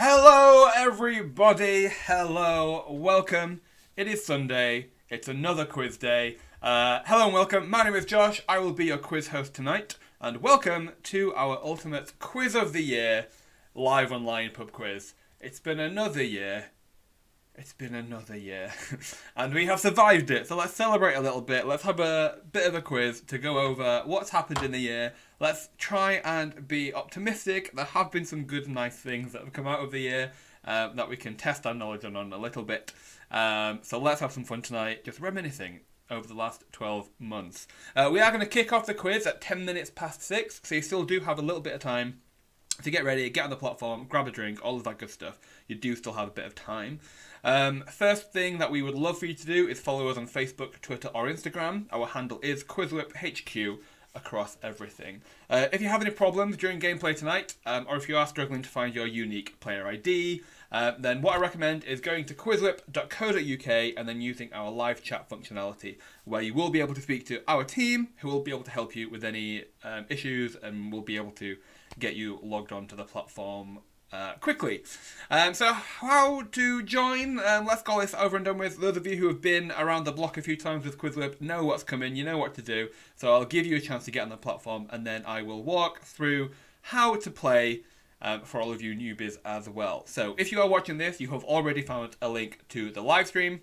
Hello everybody, hello, welcome. It is Sunday, it's another quiz day. Hello and welcome, my name is Josh, I will be your quiz host tonight. And welcome to our ultimate quiz of the year, live online pub quiz. It's been another year. And we have survived it, so let's celebrate a little bit. Let's have a bit of a quiz to go over what's happened in the year. Let's try and be optimistic. There have been some good, nice things that have come out of the year that we can test our knowledge on a little bit. So let's have some fun tonight, just reminiscing over the last 12 months. We are going to kick off the quiz at 10 minutes past 6, so you still do have a little bit of time to get ready, get on the platform, grab a drink, all of that good stuff. You do still have a bit of time. First thing that we would love for you to do is follow us on Facebook, Twitter or Instagram. Our handle is QuizWhip HQ across everything. If you have any problems during gameplay tonight, or if you are struggling to find your unique player ID, then what I recommend is going to quizwhip.co.uk and then using our live chat functionality, where you will be able to speak to our team, who will be able to help you with any issues and will be able to get you logged onto the platform quickly. So how to join? Let's go this over and done with. Those of you who have been around the block a few times with QuizWhip know what's coming, you know what to do. So I'll give you a chance to get on the platform and then I will walk through how to play for all of you newbies as well. So if you are watching this, you have already found a link to the live stream.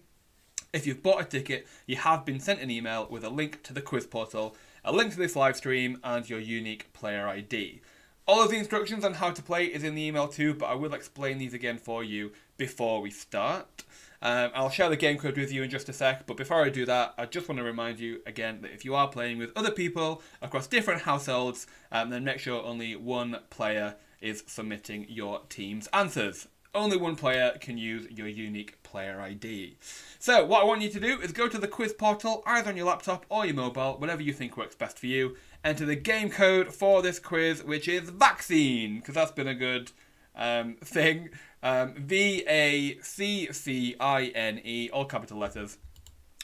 If you've bought a ticket, you have been sent an email with a link to the quiz portal, a link to this live stream and your unique player ID. All of the instructions on how to play is in the email too, but I will explain these again for you before we start. I'll share the game code with you in just a sec, but before I do that, I just want to remind you again that if you are playing with other people across different households, then make sure only one player is submitting your team's answers. Only one player can use your unique player ID. So what I want you to do is go to the quiz portal, either on your laptop or your mobile, whatever you think works best for you. Enter the game code for this quiz, which is vaccine, because that's been a good thing. VACCINE, all capital letters.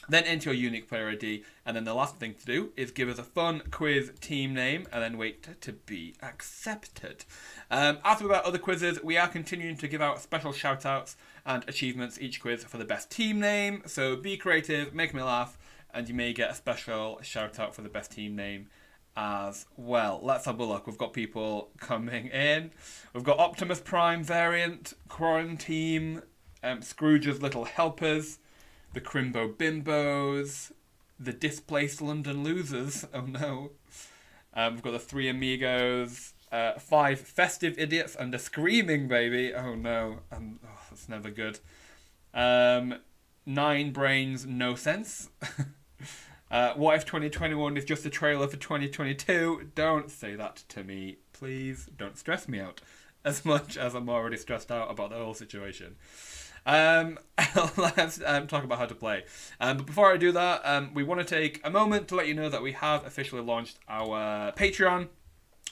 Then enter your unique player ID, and then the last thing to do is give us a fun quiz team name, and then wait to be accepted. After about other quizzes, we are continuing to give out special shout-outs and achievements each quiz for the best team name, so be creative, make me laugh, and you may get a special shout-out for the best team name as well. Let's have a look. We've got people coming in. We've got Optimus Prime variant, Quarantine, Scrooge's Little Helpers, the Crimbo Bimbos, the Displaced London Losers, oh no. We've got the Three Amigos, 5 Festive Idiots, and a Screaming Baby, oh no, that's never good. 9 Brains, No Sense. What if 2021 is just a trailer for 2022? Don't say that to me, please. Don't stress me out as much as I'm already stressed out about the whole situation. Let's talk about how to play. But before I do that, we want to take a moment to let you know that we have officially launched our Patreon,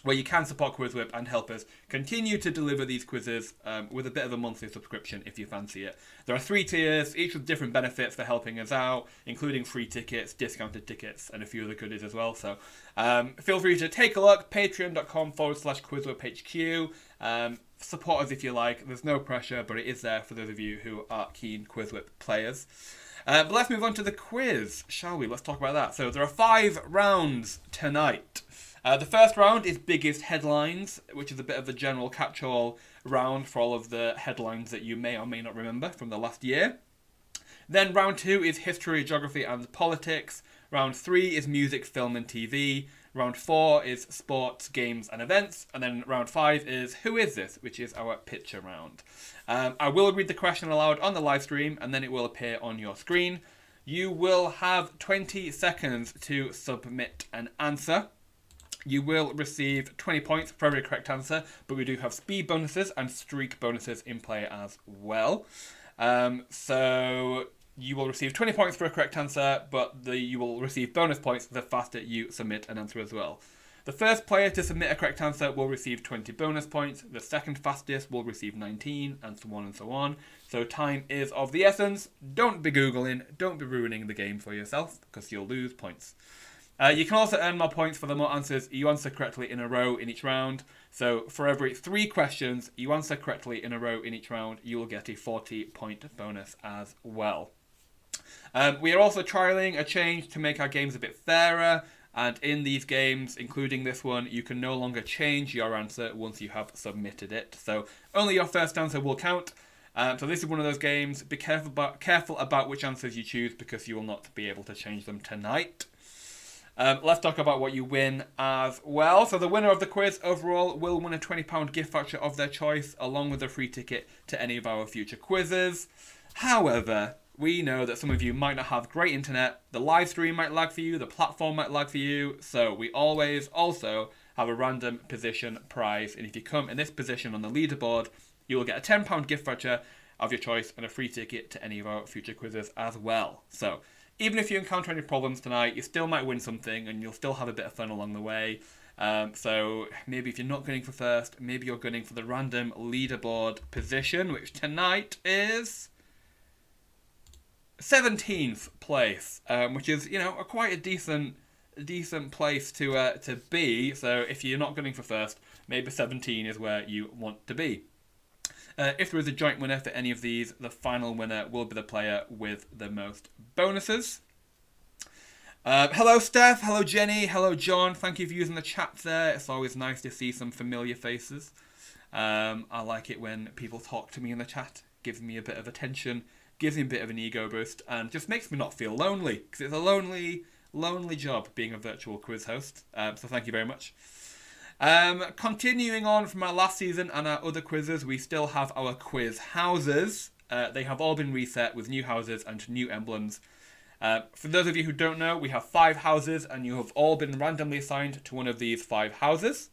where you can support QuizWhip and help us continue to deliver these quizzes with a bit of a monthly subscription if you fancy it. There are 3 tiers, each with different benefits for helping us out, including free tickets, discounted tickets, and a few other goodies as well. So feel free to take a look, patreon.com/QuizWhipHQ. Support us if you like. There's no pressure, but it is there for those of you who are keen QuizWhip players. But let's move on to the quiz, shall we? Let's talk about that. So there are 5 rounds tonight. The first round is biggest headlines, which is a bit of a general catch-all round for all of the headlines that you may or may not remember from the last year. Then round 2 is history, geography and politics. Round 3 is music, film and TV. Round 4 is sports, games and events. And then round 5 is Who Is This?, which is our picture round. I will read the question aloud on the live stream and then it will appear on your screen. You will have 20 seconds to submit an answer. You will receive 20 points for every correct answer, but we do have speed bonuses and streak bonuses in play as well. So you will receive 20 points for a correct answer, but you will receive bonus points the faster you submit an answer as well. The first player to submit a correct answer will receive 20 bonus points, the second fastest will receive 19, and so on and so on. So time is of the essence. Don't be Googling, don't be ruining the game for yourself, because you'll lose points. You can also earn more points for the more answers you answer correctly in a row in each round. So for every 3 questions you answer correctly in a row in each round, you will get a 40-point bonus as well. We are also trialling a change to make our games a bit fairer. And in these games, including this one, you can no longer change your answer once you have submitted it. So only your first answer will count. So this is one of those games. Be careful about which answers you choose because you will not be able to change them tonight. Let's talk about what you win as well. So the winner of the quiz overall will win a £20 gift voucher of their choice, along with a free ticket to any of our future quizzes. However, we know that some of you might not have great internet, the live stream might lag for you, the platform might lag for you, so we always also have a random position prize, and if you come in this position on the leaderboard, you will get a £10 gift voucher of your choice and a free ticket to any of our future quizzes as well. So even if you encounter any problems tonight, you still might win something and you'll still have a bit of fun along the way. So maybe if you're not gunning for first, maybe you're gunning for the random leaderboard position, which tonight is 17th place, which is, you know, quite a decent place to be. So if you're not gunning for first, maybe 17 is where you want to be. If there is a joint winner for any of these, the final winner will be the player with the most bonuses. Hello Steph, hello Jenny, hello John, thank you for using the chat there. It's always nice to see some familiar faces. I like it when people talk to me in the chat, gives me a bit of attention, gives me a bit of an ego boost, and just makes me not feel lonely, because it's a lonely job being a virtual quiz host, so thank you very much. Continuing on from our last season and our other quizzes, we still have our quiz houses. They have all been reset with new houses and new emblems. For those of you who don't know, we have 5 houses, and you have all been randomly assigned to one of these 5 houses.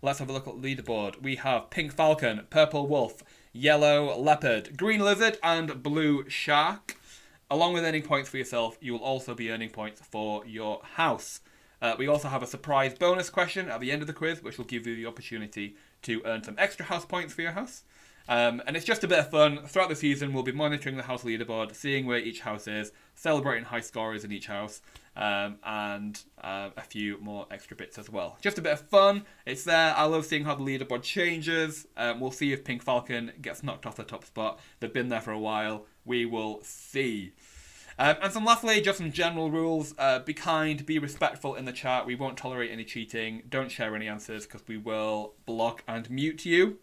Let's have a look at the leaderboard. We have Pink Falcon, Purple Wolf, Yellow Leopard, Green Lizard, and Blue Shark. Along with earning points for yourself, you will also be earning points for your house. We also have a surprise bonus question at the end of the quiz, which will give you the opportunity to earn some extra house points for your house. And it's just a bit of fun. Throughout the season, we'll be monitoring the house leaderboard, seeing where each house is, celebrating high scorers in each house, and a few more extra bits as well. Just a bit of fun. It's there. I love seeing how the leaderboard changes. We'll see if Pink Falcon gets knocked off the top spot. They've been there for a while. We will see. And lastly, just some general rules. Be kind, be respectful in the chat. We won't tolerate any cheating. Don't share any answers because we will block and mute you.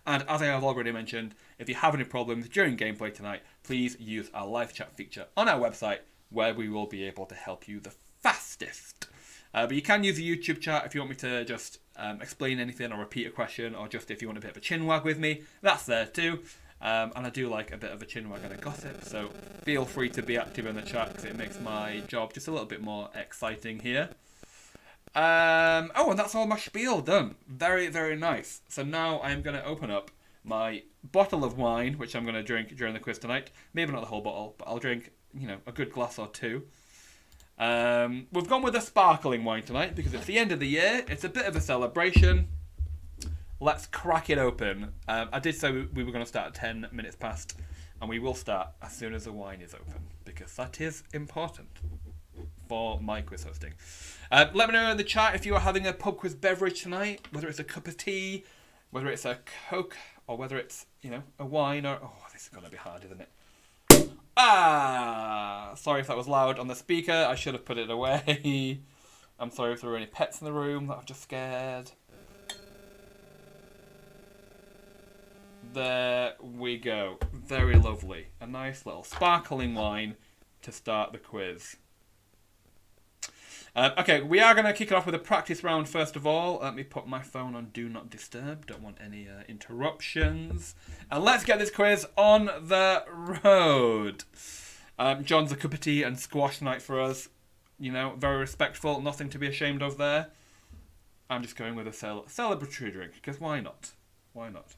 And as I have already mentioned, if you have any problems during gameplay tonight, please use our live chat feature on our website, where we will be able to help you the fastest. But you can use the YouTube chat if you want me to just explain anything or repeat a question, or just if you want a bit of a chinwag with me, that's there too. And I do like a bit of a chinwag and a gossip, so feel free to be active in the chat because it makes my job just a little bit more exciting here. And that's all my spiel done. Very, very nice. So now I'm going to open up my bottle of wine, which I'm going to drink during the quiz tonight. Maybe not the whole bottle, but I'll drink, a good glass or two. We've gone with a sparkling wine tonight because it's the end of the year. It's a bit of a celebration. Let's crack it open. I did say we were going to start at 10 minutes past, and we will start as soon as the wine is open, because that is important for my quiz hosting. Let me know in the chat if you are having a pub quiz beverage tonight, whether it's a cup of tea, whether it's a Coke, or whether it's, a wine, or... Oh, this is going to be hard, isn't it? Sorry if that was loud on the speaker. I should have put it away. I'm sorry if there were any pets in the room that I've just scared. There we go. Very lovely. A nice little sparkling wine to start the quiz. Okay, we are going to kick it off with a practice round first of all. Let me put my phone on Do Not Disturb. Don't want any interruptions. And let's get this quiz on the road. John's a cup of tea and squash night for us. Very respectful. Nothing to be ashamed of there. I'm just going with a celebratory drink, because why not? Why not?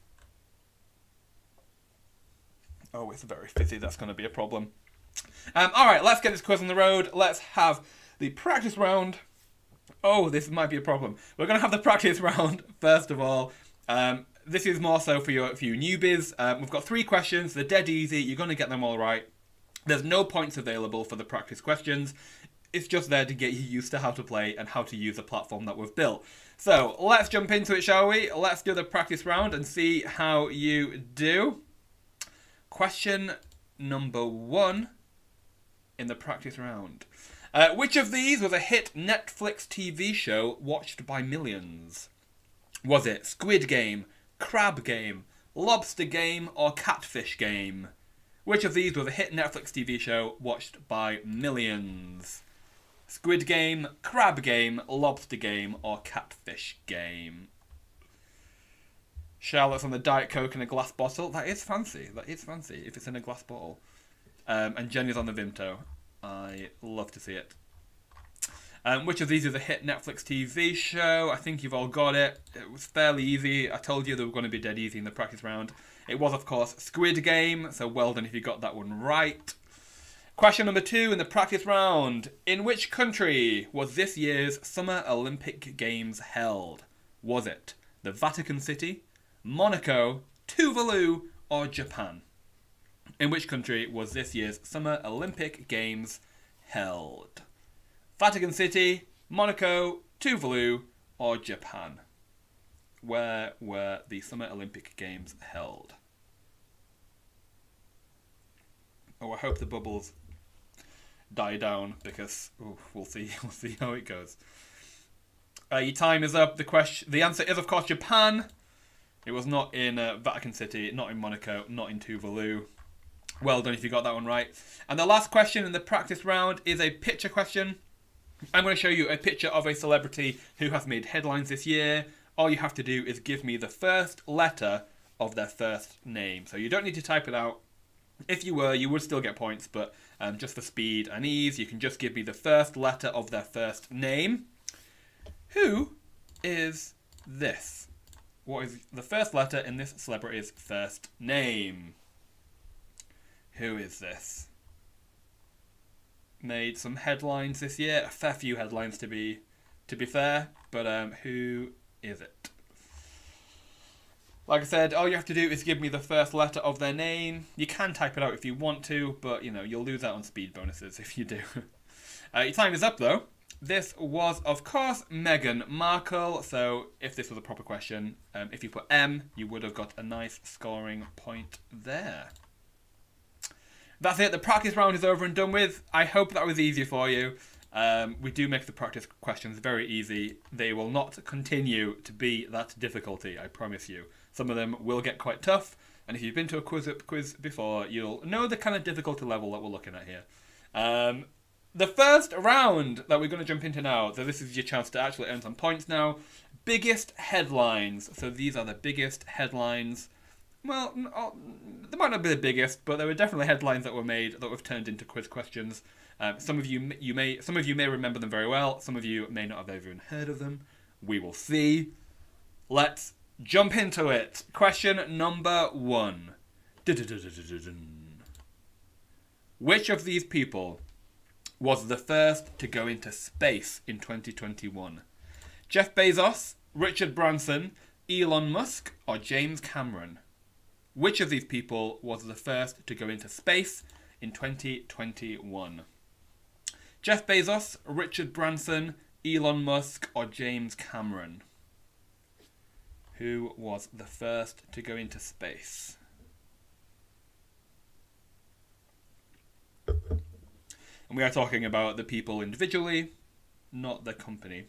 Oh, it's very fizzy. That's going to be a problem. Alright, let's get this quiz on the road. Let's have the practice round. Oh, this might be a problem. We're going to have the practice round, first of all. This is more so for you newbies. We've got 3 questions. They're dead easy. You're going to get them all right. There's no points available for the practice questions. It's just there to get you used to how to play and how to use the platform that we've built. So let's jump into it, shall we? Let's do the practice round and see how you do. Question number 1 in the practice round. Which of these was a hit Netflix TV show watched by millions? Was it Squid Game, Crab Game, Lobster Game, or Catfish Game? Which of these was a hit Netflix TV show watched by millions? Squid Game, Crab Game, Lobster Game, or Catfish Game? Charlotte's on the Diet Coke in a glass bottle. That is fancy. That is fancy if it's in a glass bottle. And Jenny's on the Vimto. I love to see it. Which of these is a hit Netflix TV show? I think you've all got it. It was fairly easy. I told you they were going to be dead easy in the practice round. It was, of course, Squid Game, so well done if you got that one right. Question number 2 in the practice round. In which country was this year's Summer Olympic Games held? Was it the Vatican City, Monaco, Tuvalu, or Japan? In which country was this year's Summer Olympic Games held? Vatican City, Monaco, Tuvalu, or Japan? Where were the Summer Olympic Games held? Oh, I hope the bubbles die down because we'll see how it goes. Your time is up. The answer is, of course, Japan. It was not in Vatican City, not in Monaco, not in Tuvalu. Well done if you got that one right. And the last question in the practice round is a picture question. I'm going to show you a picture of a celebrity who has made headlines this year. All you have to do is give me the first letter of their first name. So you don't need to type it out. If you were, you would still get points, but just for speed and ease, you can just give me the first letter of their first name. Who is this? What is the first letter in this celebrity's first name? Who is this? Made some headlines this year, a fair few headlines to be fair, but who is it? Like I said, all you have to do is give me the first letter of their name. You can type it out if you want to, but you'll lose out on speed bonuses if you do. Your time is up though. This was, of course, Meghan Markle, so if this was a proper question, if you put M, you would have got a nice scoring point there. That's it, the practice round is over and done with. I hope that was easy for you. We do make the practice questions very easy. They will not continue to be that difficulty, I promise you. Some of them will get quite tough, and if you've been to a QuizWhip quiz before, you'll know the kind of difficulty level that we're looking at here. The first round that we're going to jump into now, so this is your chance to actually earn some points now. Biggest headlines. So these are the biggest headlines. Well, they might not be the biggest, but there were definitely headlines that were made that have turned into quiz questions. Some of you may remember them very well. Some of you may not have even heard of them. We will see. Let's jump into it. Question number 1. Which of these people was the first to go into space in 2021? Jeff Bezos, Richard Branson, Elon Musk, or James Cameron? Which of these people was the first to go into space in 2021? Jeff Bezos, Richard Branson, Elon Musk, or James Cameron? Who was the first to go into space? And we are talking about the people individually, not the company.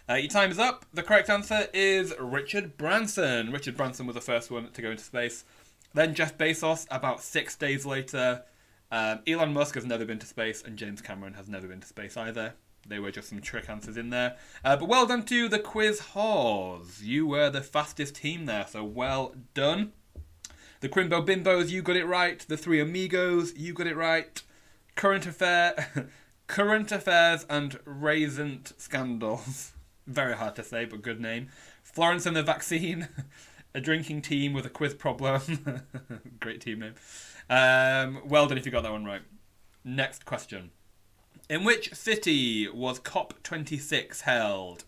Your time is up. The correct answer is Richard Branson. Richard Branson was the first one to go into space. Then Jeff Bezos, about 6 days later. Elon Musk has never been to space, and James Cameron has never been to space either. They were just some trick answers in there. But well done to the quiz whores. You were the fastest team there, so well done. The Crimbo Bimbos, you got it right. The Three Amigos, you got it right. Current affairs and raisins scandals. Very hard to say, but good name. Florence and the Vaccine. A drinking team with a quiz problem. Great team name. Well done if you got that one right. Next question. In which city was COP26 held?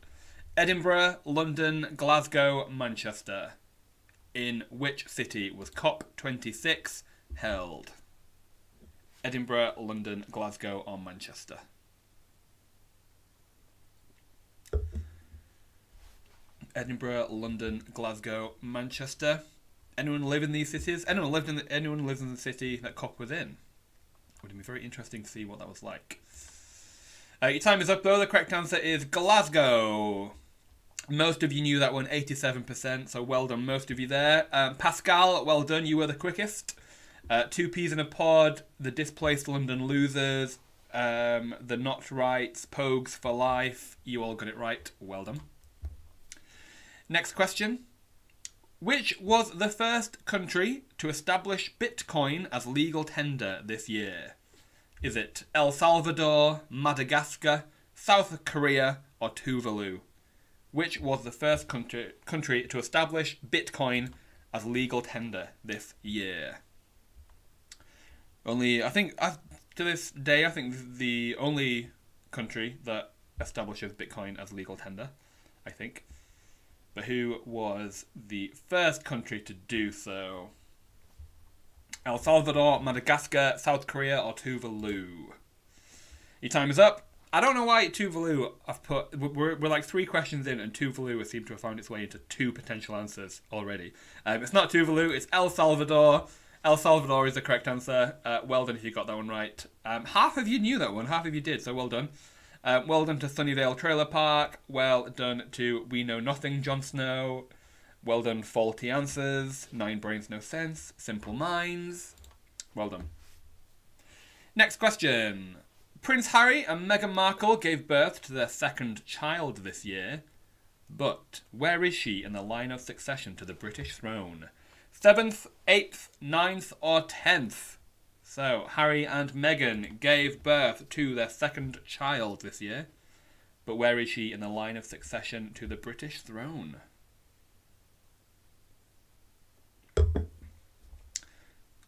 Edinburgh, London, Glasgow, Manchester. In which city was COP26 held? Edinburgh, London, Glasgow, or Manchester? Edinburgh, London, Glasgow, Manchester. Anyone live in these cities? Anyone lives in the city that Cock was in? Would be very interesting to see what that was like. Your time is up though. The correct answer is Glasgow. Most of you knew that one, 87%, so well done most of you there. Pascal, well done, you were the quickest. Two Peas in a Pod, The Displaced London Losers, The Not Rights, Pogues for Life, you all got it right, well done. Next question. Which was the first country to establish Bitcoin as legal tender this year? Is it El Salvador, Madagascar, South Korea, or Tuvalu? Which was the first country to establish Bitcoin as legal tender this year? Only, I think, to this day, I think this is the only country that establishes Bitcoin as legal tender, I think. But who was the first country to do so? El Salvador, Madagascar, South Korea, or Tuvalu? Your time is up. I don't know why Tuvalu I've put... We're like 3 questions in and Tuvalu seems to have found its way into 2 potential answers already. It's not Tuvalu, it's El Salvador. El Salvador is the correct answer. Well done if you got that one right. Half of you knew that one, half of you did, so well done. Well done to Sunnyvale Trailer Park. Well done to We Know Nothing, Jon Snow. Well done, Faulty Answers. 9 Brains No Sense. Simple Minds. Well done. Next question. Prince Harry and Meghan Markle gave birth to their second child this year. But where is she in the line of succession to the British throne? 7th, 8th, 9th, or 10th? So, Harry and Meghan gave birth to their second child this year. But where is she in the line of succession to the British throne?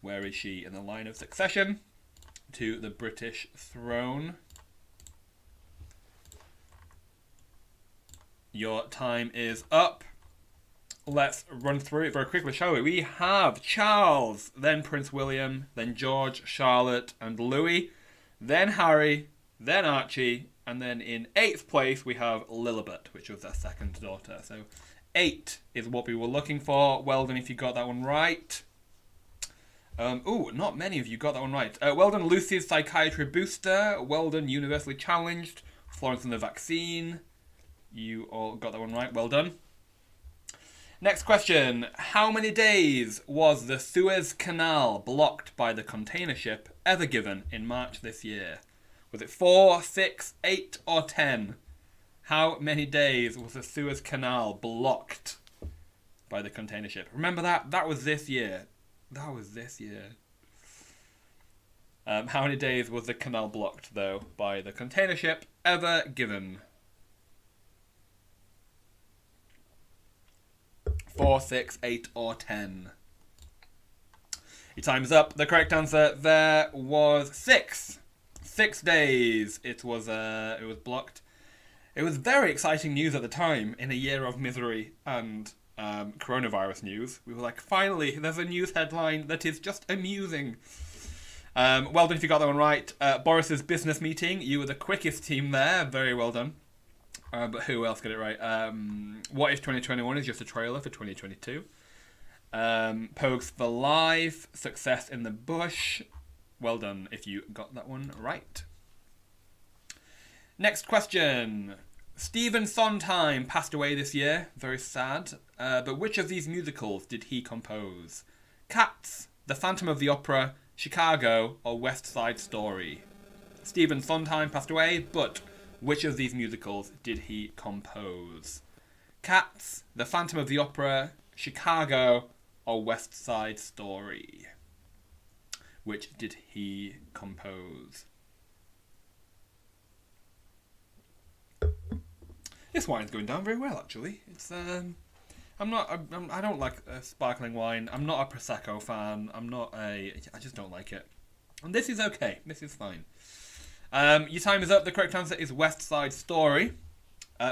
Where is she in the line of succession to the British throne? Your time is up. Let's run through it very quickly, shall we? We have Charles, then Prince William, then George, Charlotte, and Louis, then Harry, then Archie, and then in 8th place we have Lilibet, which was their second daughter. So 8 is what we were looking for. Well done if you got that one right. Not many of you got that one right. Well done, Lucy's Psychiatry Booster. Well done, Universally Challenged. Florence and the Vaccine. You all got that one right. Well done. Next question. How many days was the Suez Canal blocked by the container ship Ever Given in March this year? Was it 4, 6, 8, or 10? How many days was the Suez Canal blocked by the container ship? Remember that? That was this year. That was this year. How many days was the canal blocked, though, by the container ship Ever Given? 4, 6, 8, or 10? Your time's up. The correct answer there was 6. 6 days. It was blocked. It was very exciting news at the time in a year of misery and coronavirus news. We were like, finally, there's a news headline that is just amusing. Well done if you got that one right. Boris's business meeting. You were the quickest team there. Very well done. But who else got it right? What If 2021 is just a trailer for 2022. Pogues for Life. Success in the Bush. Well done if you got that one right. Next question. Stephen Sondheim passed away this year. Very sad. But which of these musicals did he compose? Cats, The Phantom of the Opera, Chicago, or West Side Story? Stephen Sondheim passed away, but which of these musicals did he compose? Cats, The Phantom of the Opera, Chicago, or West Side Story? Which did he compose? This wine's going down very well, actually. It's I don't like sparkling wine. I'm not a Prosecco fan. I just don't like it. And this is okay. This is fine. Your time is up. The correct answer is West Side Story.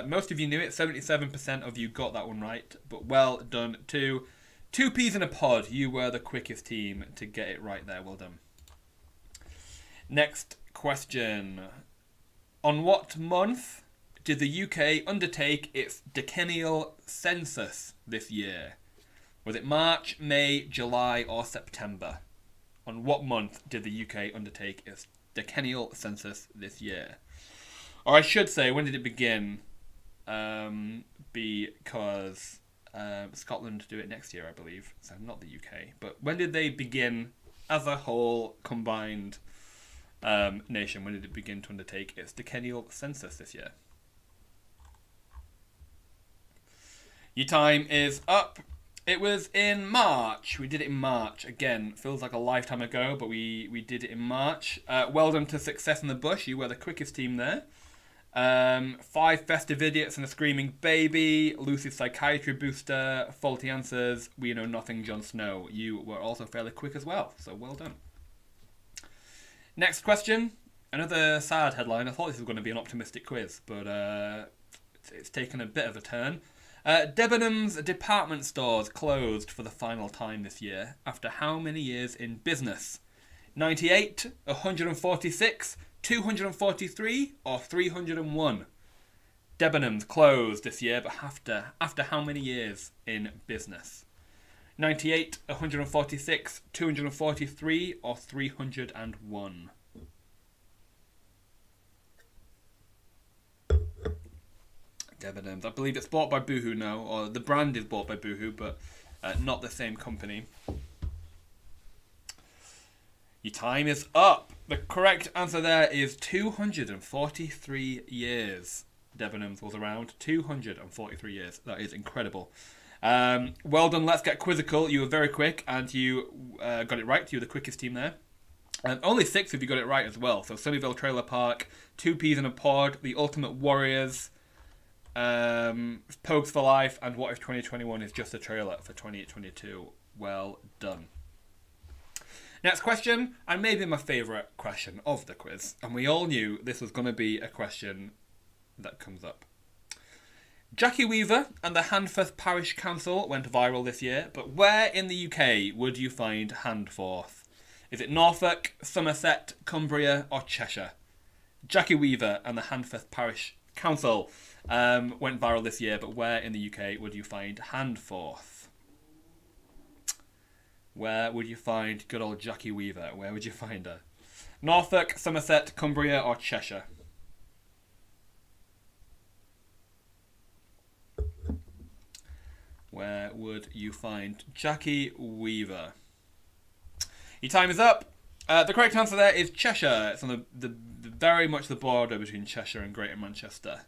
Most of you knew it. 77% of you got that one right. But well done too. 2 Peas in a Pod. You were the quickest team to get it right there. Well done. Next question. On what month did the UK undertake its decennial census this year? Was it March, May, July, or September? On what month did the UK undertake its decennial census this year? Or I should say, when did it begin? Because Scotland do it next year, I believe. So not the UK. But when did they begin as a whole combined nation? When did it begin to undertake its decennial census this year? Your time is up. It was in March. We did it in March. Again, feels like a lifetime ago, but we did it in March. Well done to Success in the Bush. You were the quickest team there. 5 festive idiots and a screaming baby. Lucy's psychiatry booster. Faulty answers. We know nothing. Jon Snow. You were also fairly quick as well. So well done. Next question. Another sad headline. I thought this was going to be an optimistic quiz, but it's taken a bit of a turn. Debenhams department stores closed for the final time this year after how many years in business? 98, 146, 243 or 301? Debenhams closed this year, but after how many years in business? 98, 146, 243 or 301? Debenhams. I believe it's bought by Boohoo now, or the brand is bought by Boohoo, but not the same company. Your time is up. The correct answer there is 243 years. Debenhams was around 243 years. That is incredible. Well done. Let's get quizzical. You were very quick, and you got it right. You were the quickest team there. Only 6 of you got it right as well. So Sunnyvale Trailer Park, 2 Peas in a Pod, The Ultimate Warriors, Pogues for Life, and What If 2021 is just a trailer for 2022. Well done. Next question, and maybe my favourite question of the quiz, and we all knew this was going to be a question that comes up. Jackie Weaver and the Handforth Parish Council went viral this year, but where in the UK would you find Handforth? Is it Norfolk, Somerset, Cumbria or Cheshire? Jackie Weaver and the Handforth Parish Council went viral this year, but where in the UK would you find Handforth? Where would you find good old Jackie Weaver? Where would you find her? Norfolk, Somerset, Cumbria or Cheshire? Where would you find Jackie Weaver? Your time is up. The correct answer there is Cheshire. It's on the very much the border between Cheshire and Greater Manchester.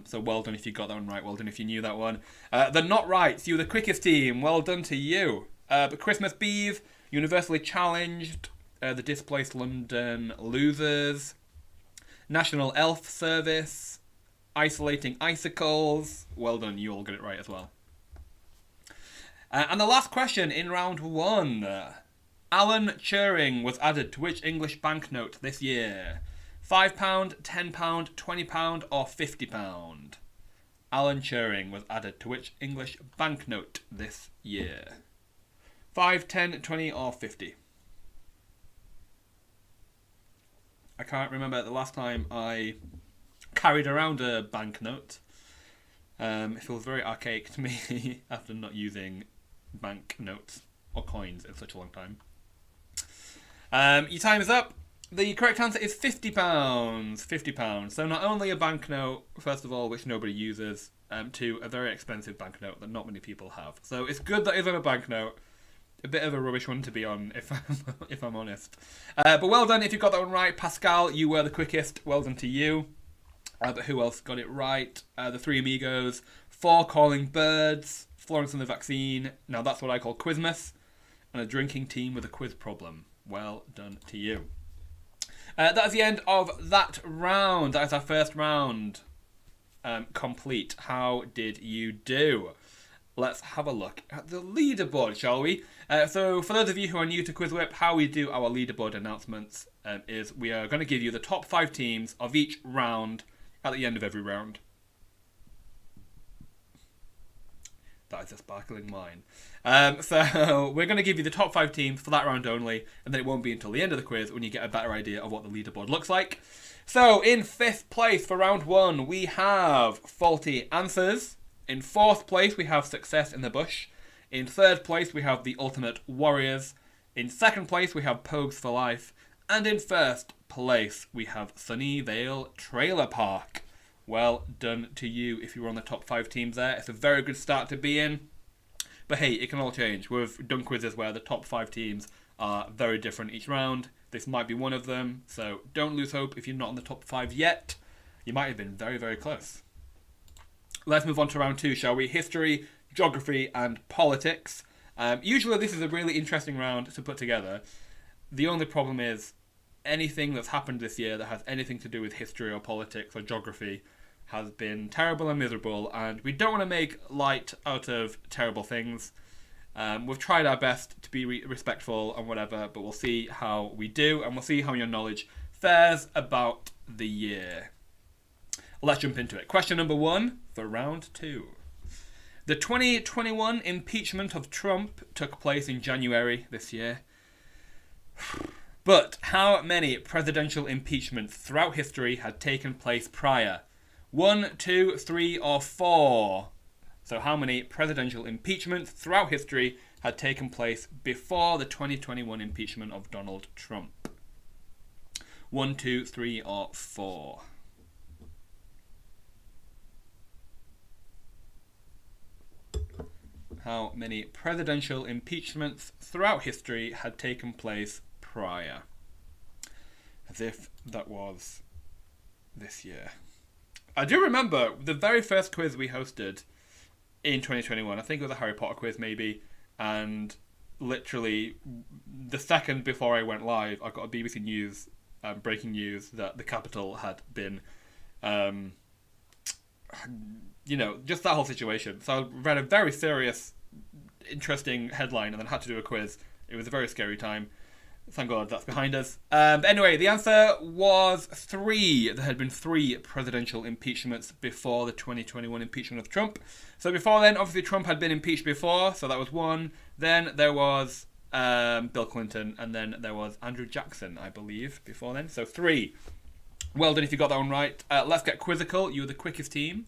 So well done if you got that one right. Well done if you knew that one. The not rights. You were the quickest team. Well done to you. But Christmas Beeve, Universally Challenged, the Displaced London Losers, National Elf Service, Isolating Icicles. Well done. You all got it right as well. And the last question in round 1. Alan Turing was added to which English banknote this year? £5, £10, £20 or £50? Alan Turing was added to which English banknote this year? 5, 10, 20 or 50? I can't remember the last time I carried around a banknote. It feels very archaic to me after not using banknotes or coins in such a long time. Your time is up. The correct answer is £50. £50. So not only a banknote, first of all, which nobody uses, to a very expensive banknote that not many people have. So it's good that it's on a banknote. A bit of a rubbish one to be on, if I'm honest. But well done if you got that one right. Pascal, you were the quickest. Well done to you. But who else got it right? The Three Amigos, 4 Calling Birds, Florence and the Vaccine. Now that's what I call Quizmas. And a drinking team with a quiz problem. Well done to you. That is the end of that round. That is our first round complete. How did you do? Let's have a look at the leaderboard, shall we? So for those of you who are new to QuizWhip, how we do our leaderboard announcements is we are going to give you the top 5 teams of each round at the end of every round. That is a sparkling wine. So we're going to give you the top 5 teams for that round only, and then it won't be until the end of the quiz when you get a better idea of what the leaderboard looks like. So in 5th place for round 1, we have Faulty Answers. In 4th place, we have Success in the Bush. In 3rd place, we have The Ultimate Warriors. In 2nd place, we have Pogues for Life. And in 1st place, we have Sunnyvale Trailer Park. Well done to you if you were on the top 5 teams there. It's a very good start to be in. But hey, it can all change. We've done quizzes where the top 5 teams are very different each round. This might be one of them. So don't lose hope if you're not in the top 5 yet. You might have been very, very close. Let's move on to round 2, shall we? History, geography, and politics. Usually this is a really interesting round to put together. The only problem is anything that's happened this year that has anything to do with history or politics or geography has been terrible and miserable, and we don't want to make light out of terrible things. We've tried our best to be respectful and whatever, but we'll see how we do, and we'll see how your knowledge fares about the year. Let's jump into it. Question number 1 for round 2. The 2021 impeachment of Trump took place in January this year. But how many presidential impeachments throughout history had taken place prior? 1, 2, 3, or 4? So how many presidential impeachments throughout history had taken place before the 2021 impeachment of Donald Trump? 1, 2, 3, or 4? How many presidential impeachments throughout history had taken place prior? As if that was this year. I do remember the very first quiz we hosted in 2021. I think it was a Harry Potter quiz maybe, and literally the second before I went live, I got a BBC News breaking news that the Capitol had been, just that whole situation. So I read a very serious, interesting headline and then had to do a quiz. It was a very scary time. Thank God that's behind us. But anyway, the answer was 3. There had been 3 presidential impeachments before the 2021 impeachment of Trump. So before then, obviously Trump had been impeached before, so that was 1. Then there was Bill Clinton, and then there was Andrew Jackson, I believe, before then. So 3. Well done if you got that one right. Let's get quizzical. You were the quickest team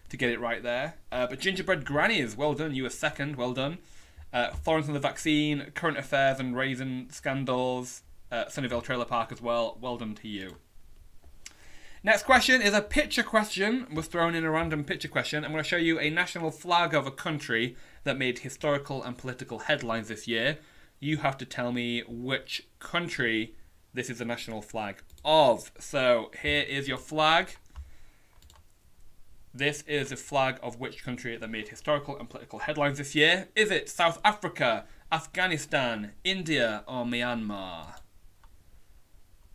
to get it right there. But Gingerbread Grannies, well done. You were second, well done. Florence and the Vaccine, Current Affairs and Raisin Scandals, Sunnyvale Trailer Park as well. Well done to you. Next question is a picture question. Was thrown in a random picture question. I'm going to show you a national flag of a country that made historical and political headlines this year. You have to tell me which country this is the national flag of. So here is your flag. This is the flag of which country that made historical and political headlines this year. Is it South Africa, Afghanistan, India, or Myanmar?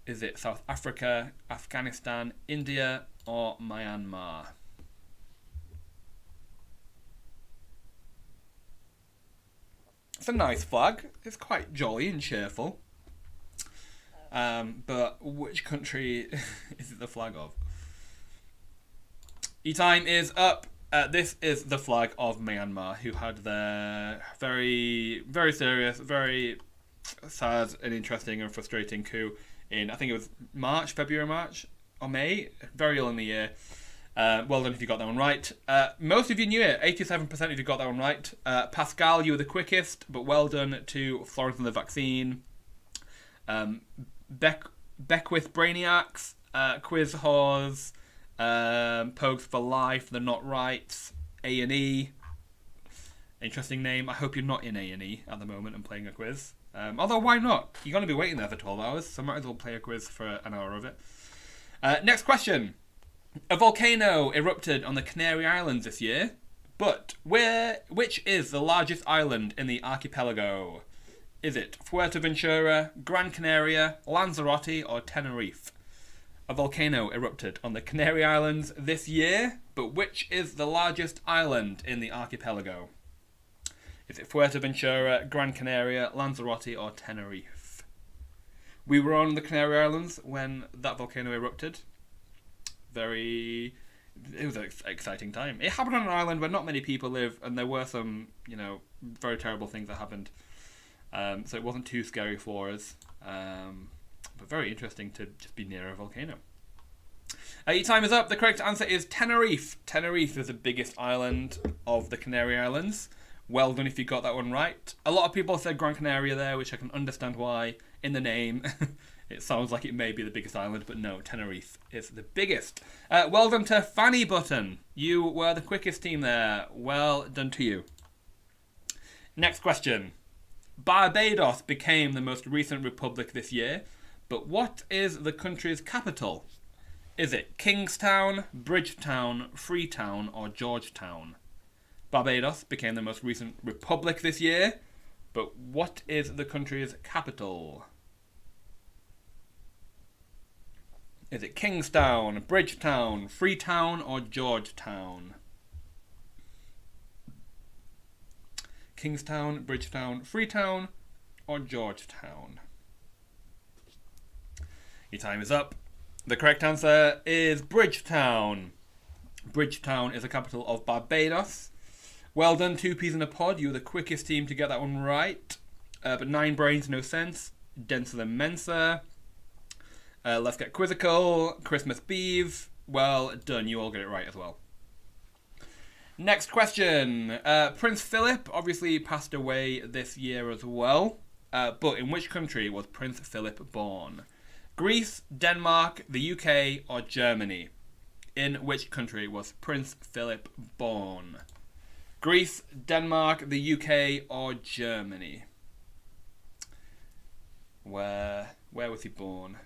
Is it South Africa, Afghanistan, India, or Myanmar? It's a nice flag. It's quite jolly and cheerful. But which country is it the flag of? Your time is up. This is the flag of Myanmar, who had their very, very serious, very sad and interesting and frustrating coup in, I think it was February, March, or May, very early in the year. Well done if you got that one right. Most of you knew it, 87% of you got that one right. Pascal, you were the quickest, but well done to Florence and the Vaccine. Beckwith Brainiacs, Quiz Whores, Pogues for Life, They're Not Right, A&E. Interesting name. I hope you're not in A&E at the moment and playing a quiz. Although, why not? You're going to be waiting there for 12 hours, so might as well play a quiz for an hour of it. Next question. A volcano erupted on the Canary Islands this year, but which is the largest island in the archipelago? Is it Fuerteventura, Gran Canaria, Lanzarote, or Tenerife? A volcano erupted on the Canary Islands this year, but which is the largest island in the archipelago? Is it Fuerteventura, Gran Canaria, Lanzarote, or Tenerife? We were on the Canary Islands when that volcano erupted. Very it was an exciting time. It happened on an island where not many people live, and there were some, very terrible things that happened. So it wasn't too scary for us, but very interesting to just be near a volcano. Your time is up. The correct answer is Tenerife. Tenerife is the biggest island of the Canary Islands. Well done if you got that one right. A lot of people said Gran Canaria there, which I can understand why. In the name, it sounds like it may be the biggest island, but no, Tenerife is the biggest. Well done to Fanny Button. You were the quickest team there. Well done to you. Next question. Barbados became the most recent republic this year, but what is the country's capital? Is it Kingstown, Bridgetown, Freetown, or Georgetown? Barbados became the most recent republic this year, but what is the country's capital? Is it Kingstown, Bridgetown, Freetown, or Georgetown? Kingstown, Bridgetown, Freetown, or Georgetown? Your time is up. The correct answer is Bridgetown. Bridgetown is the capital of Barbados. Well done, 2 peas in a pod. You were the quickest team to get that one right. But 9 brains, no sense. Denser than Mensa. Let's get quizzical. Christmas beef. Well done. You all get it right as well. Next question. Prince Philip obviously passed away this year as well. But in which country was Prince Philip born? Greece, Denmark, the UK, or Germany? In which country was Prince Philip born? Greece, Denmark, the UK, or Germany? Where was he born?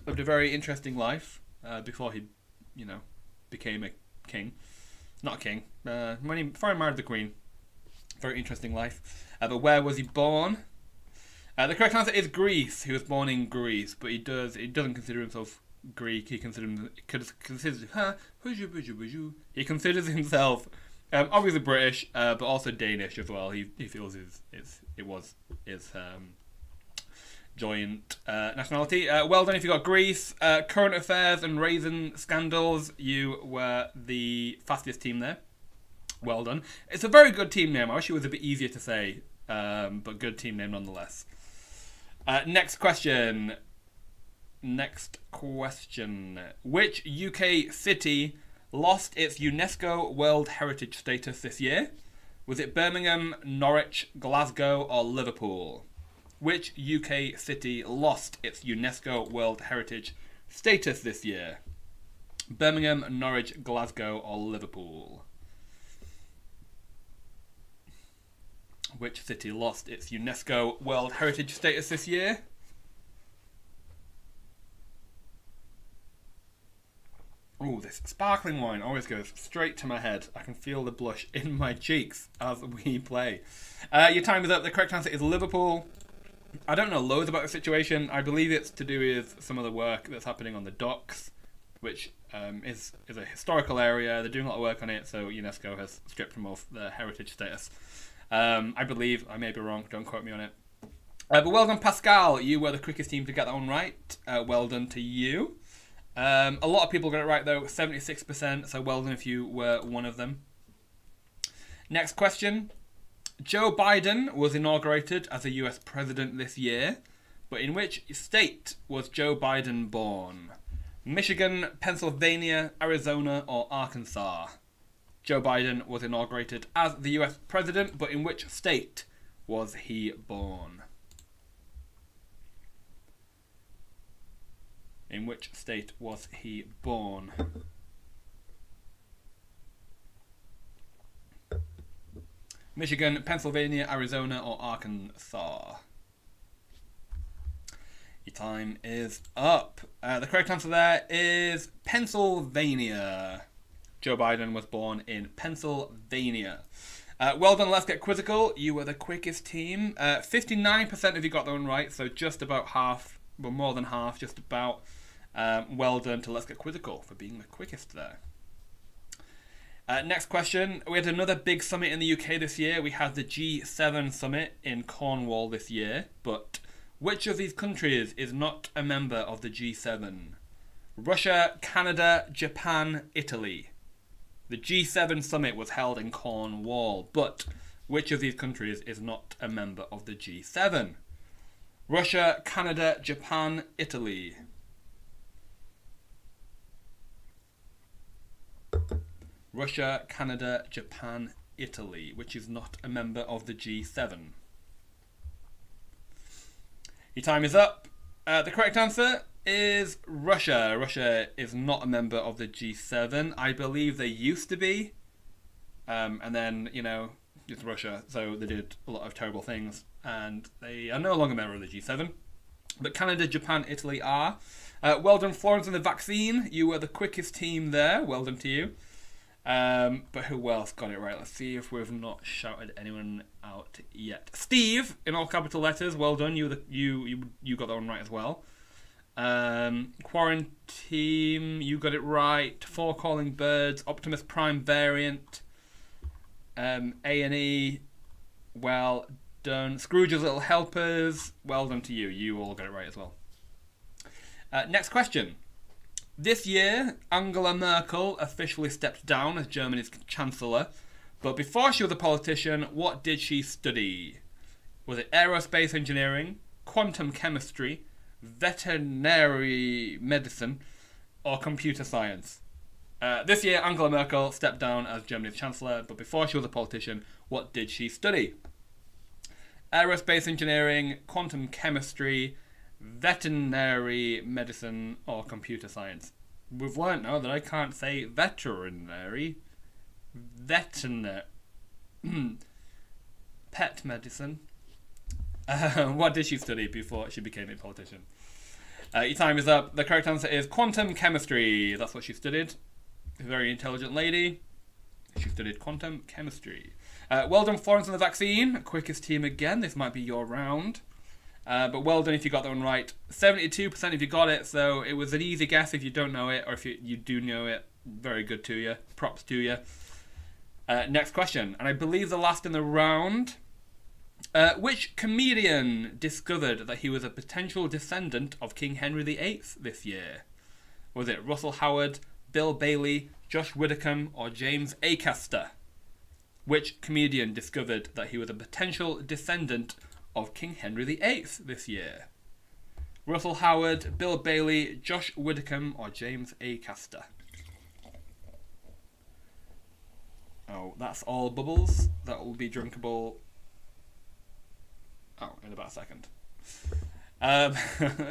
Lived a very interesting life before he, became a king. Not a king. Before he married the Queen. Very interesting life. But where was he born? The correct answer is Greece. He was born in Greece, but he doesn't consider himself Greek. He considers himself obviously British, but also Danish as well. He feels it was his joint nationality. Well done if you got Greece. Current affairs and raisin scandals. You were the fastest team there. Well done. It's a very good team name. I wish it was a bit easier to say, but good team name nonetheless. Next question. Which UK city lost its UNESCO World Heritage status this year? Was it Birmingham, Norwich, Glasgow, or Liverpool? Which UK city lost its UNESCO World Heritage status this year? Birmingham, Norwich, Glasgow, or Liverpool? Which city lost its UNESCO World Heritage status this year? Ooh, this sparkling wine always goes straight to my head. I can feel the blush in my cheeks as we play. Your time is up. The correct answer is Liverpool. I don't know loads about the situation. I believe it's to do with some of the work that's happening on the docks, which is a historical area. They're doing a lot of work on it, so UNESCO has stripped them of their heritage status. I believe, I may be wrong, don't quote me on it. But well done, Pascal. You were the quickest team to get that one right. Well done to you. A lot of people got it right, though, 76%, so well done if you were one of them. Next question. Joe Biden was inaugurated as a US president this year, but in which state was Joe Biden born? Michigan, Pennsylvania, Arizona, or Arkansas? Joe Biden was inaugurated as the US president, but in which state was he born? In which state was he born? Michigan, Pennsylvania, Arizona, or Arkansas? Your time is up. The correct answer there is Pennsylvania. Joe Biden was born in Pennsylvania. Well done, let's get quizzical. You were the quickest team. 59% of you got that one right, so just about half, well, more than half, just about. Well done to Let's Get Quizzical for being the quickest there. Next question. We had another big summit in the UK this year. We had the G7 summit in Cornwall this year, but which of these countries is not a member of the G7? Russia, Canada, Japan, Italy. The G7 summit was held in Cornwall, but which of these countries is not a member of the G7? Russia, Canada, Japan, Italy. Russia, Canada, Japan, Italy, which is not a member of the G7. Your time is up. The correct answer is Russia. Russia is not a member of the G7. I believe they used to be. And then, it's Russia, so they did a lot of terrible things. And they are no longer a member of the G7. But Canada, Japan, Italy are. Well done, Florence, on the vaccine. You were the quickest team there. Well done to you. But who else got it right? Let's see if we've not shouted anyone out yet. Steve, in all capital letters. Well done. You got that one right as well. Quarantine, you got it right. Four Calling Birds, Optimus Prime variant. A&E, well done. Scrooge's Little Helpers, well done to you. You all got it right as well. Next question. This year, Angela Merkel officially stepped down as Germany's Chancellor, but before she was a politician, what did she study? Was it aerospace engineering, quantum chemistry, veterinary medicine, or computer science? This year, Angela Merkel stepped down as Germany's Chancellor, but before she was a politician, what did she study? Aerospace engineering, quantum chemistry, veterinary medicine, or computer science. We've learnt now that I can't say veterinary. Pet medicine. What did she study before she became a politician? Your time is up. The correct answer is quantum chemistry. That's what she studied. A very intelligent lady. She studied quantum chemistry. Well done, Florence, on the vaccine. Quickest team again. This might be your round. But well done if you got that one right. 72% if you got it, so it was an easy guess if you don't know it, or if you do know it. Very good to you. Props to you. Next question, and I believe the last in the round. Which comedian discovered that he was a potential descendant of King Henry VIII this year? Was it Russell Howard, Bill Bailey, Josh Widdicombe, or James Acaster? Which comedian discovered that he was a potential descendant of King Henry VIII this year? Russell Howard, Bill Bailey, Josh Widdicombe, or James Acaster? Oh, that's all bubbles. That will be drinkable. Oh, in about a second.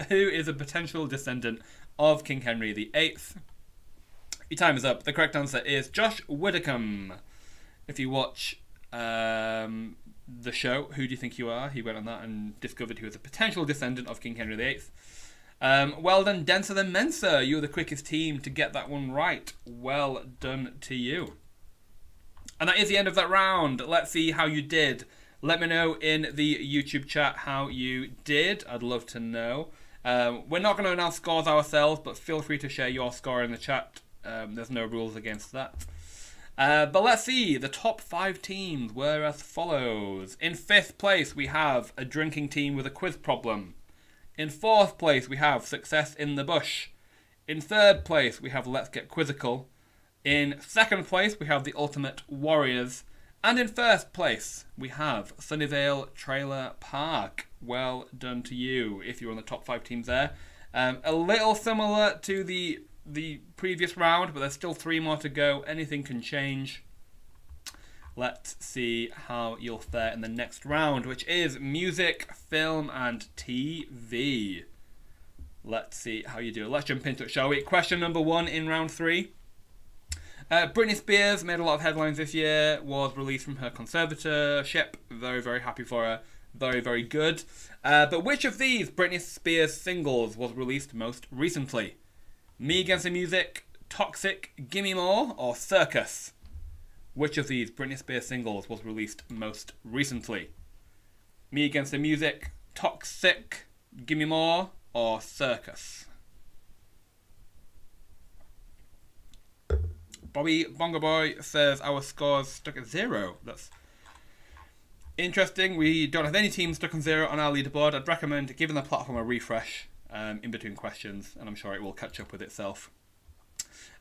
Who is a potential descendant of King Henry VIII? Your time is up. The correct answer is Josh Widdicombe. If you watch the show, Who Do You Think You Are? He went on that and discovered he was a potential descendant of King Henry VIII. Well done, Denser Than Mensa. You were the quickest team to get that one right. Well done to you. And that is the end of that round. Let's see how you did. Let me know in the YouTube chat how you did. I'd love to know. We're not going to announce scores ourselves, but feel free to share your score in the chat. There's no rules against that. But let's see. The top 5 teams were as follows. In 5th place, we have a drinking team with a quiz problem. In 4th place, we have Success in the Bush. In 3rd place, we have Let's Get Quizzical. In 2nd place, we have The Ultimate Warriors. And in 1st place, we have Sunnyvale Trailer Park. Well done to you if you're on the top 5 teams there. A little similar to the previous round, but there's still 3 more to go. Anything can change. Let's see how you'll fare in the next round, which is music, film, and TV. Let's see how you do. Let's jump into it, shall we? Question number 1 in round 3. Britney Spears made a lot of headlines this year, was released from her conservatorship. Very, very happy for her. Very, very good. But which of these Britney Spears singles was released most recently? Me Against the Music, Toxic, Gimme More, or Circus? Which of these Britney Spears singles was released most recently? Me Against the Music, Toxic, Gimme More, or Circus? Bobby Bongo Boy says our score's stuck at 0. That's interesting. We don't have any teams stuck on 0 on our leaderboard. I'd recommend giving the platform a refresh in between questions, and I'm sure it will catch up with itself.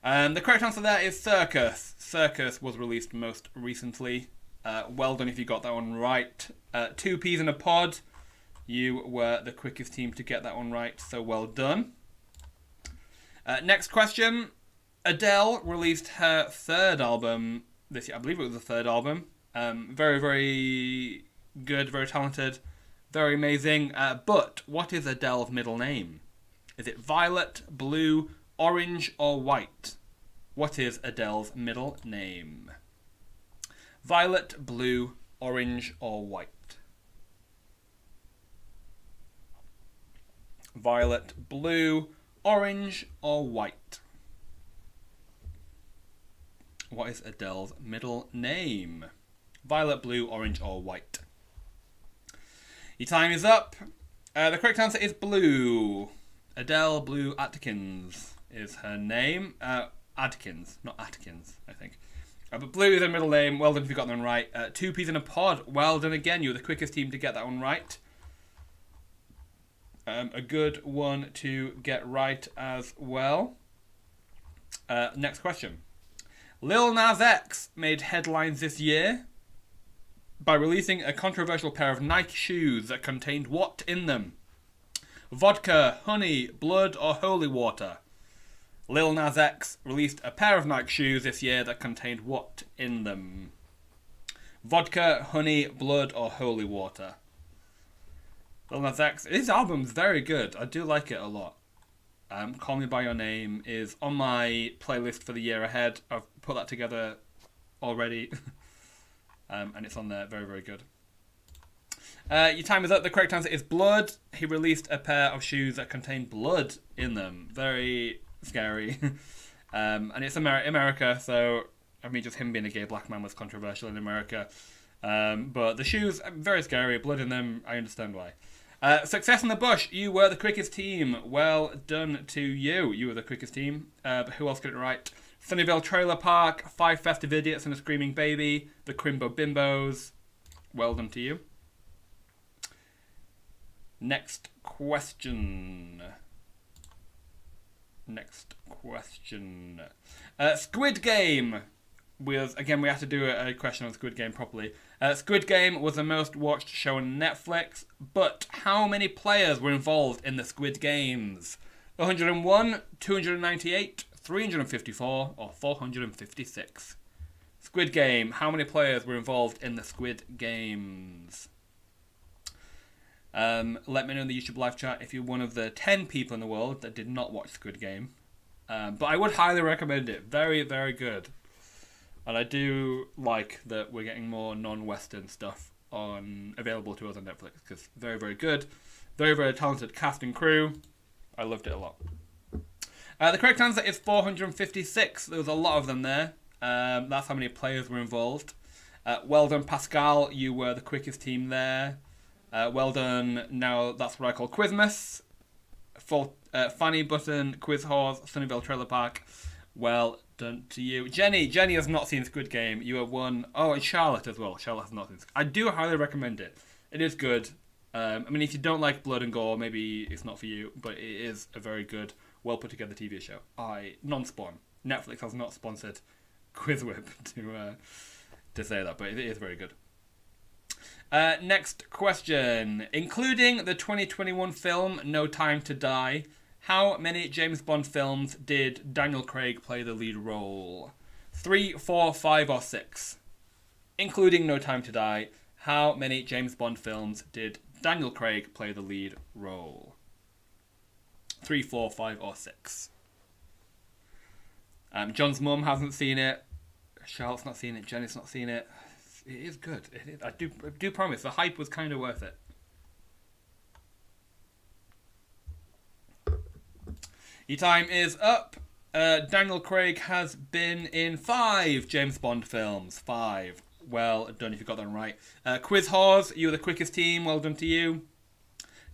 The correct answer there is Circus. Circus was released most recently. Well done if you got that one right. 2 peas in a pod. You were the quickest team to get that one right, so well done. Next question. Adele released her 3rd album this year. I believe it was the 3rd album. Very, very good, very talented, very amazing. But what is Adele's middle name? Is it Violet, Blue, Orange, or White? What is Adele's middle name? Violet, Blue, Orange, or White? Violet, Blue, Orange, or White? What is Adele's middle name? Violet, Blue, Orange, or White? Your time is up. The correct answer is Blue. Adele Blue Atkins is her name. Adkins, not Atkins, I think. But Blue is her middle name. Well done if you got that one right. 2 peas in a pod. Well done again. You were the quickest team to get that one right. A good one to get right as well. Next question. Lil Nas X made headlines this year by releasing a controversial pair of Nike shoes that contained what in them? Vodka, honey, blood, or holy water? Lil Nas X released a pair of Nike shoes this year that contained what in them? Vodka, honey, blood, or holy water? Lil Nas X, his album's very good. I do like it a lot. Call Me By Your Name is on my playlist for the year ahead. I've put that together already. And it's on there. Very, very good. Your time is up. The correct answer is blood. He released a pair of shoes that contain blood in them. Very scary. And it's America, so, I mean, just him being a gay black man was controversial in America. But the shoes, very scary. Blood in them, I understand why. Success in the bush. You were the quickest team. Well done to you. You were the quickest team. But who else got it right? Sunnyvale Trailer Park, 5 Festive Idiots and a Screaming Baby, the Crimbo Bimbos. Well done to you. Next question. Squid Game. Again, we have to do a question on Squid Game properly. Squid Game was the most watched show on Netflix, but how many players were involved in the Squid Games? 101, 298, 354, or 456? Squid Game, how many players were involved in the Squid Games? Let me know in the YouTube live chat if you're one of the 10 people in the world that did not watch Squid Game. But I would highly recommend it. Very, very good. And I do like that we're getting more non-Western stuff available to us on Netflix, because very, very good. Very, very talented cast and crew. I loved it a lot. The correct answer is 456. There was a lot of them there. That's how many players were involved. Well done, Pascal. You were the quickest team there. Well done. Now that's what I call Quizmas. Fanny Button, Quiz Horse, Sunnyvale Trailer Park. Well done to you. Jenny has not seen Squid Game. You have won. Oh, and Charlotte as well. Charlotte has not seen. I do highly recommend it. It is good. I mean, if you don't like blood and gore, maybe it's not for you. But it is a very good, well put together TV show. Non-spawn. Netflix has not sponsored QuizWhip to say that, but it is very good. Next question. Including the 2021 film No Time to Die, how many James Bond films did Daniel Craig play the lead role? 3, 4, 5, or 6? Including No Time to Die, how many James Bond films did Daniel Craig play the lead role? 3, 4, 5, or 6? John's mum hasn't seen it. Charlotte's not seen it. Jenny's not seen it. It is good. I do promise. The hype was kind of worth it. Your time is up. Daniel Craig has been in 5 James Bond films. 5. Well done if you got that right. Quiz Horse, you were the quickest team. Well done to you.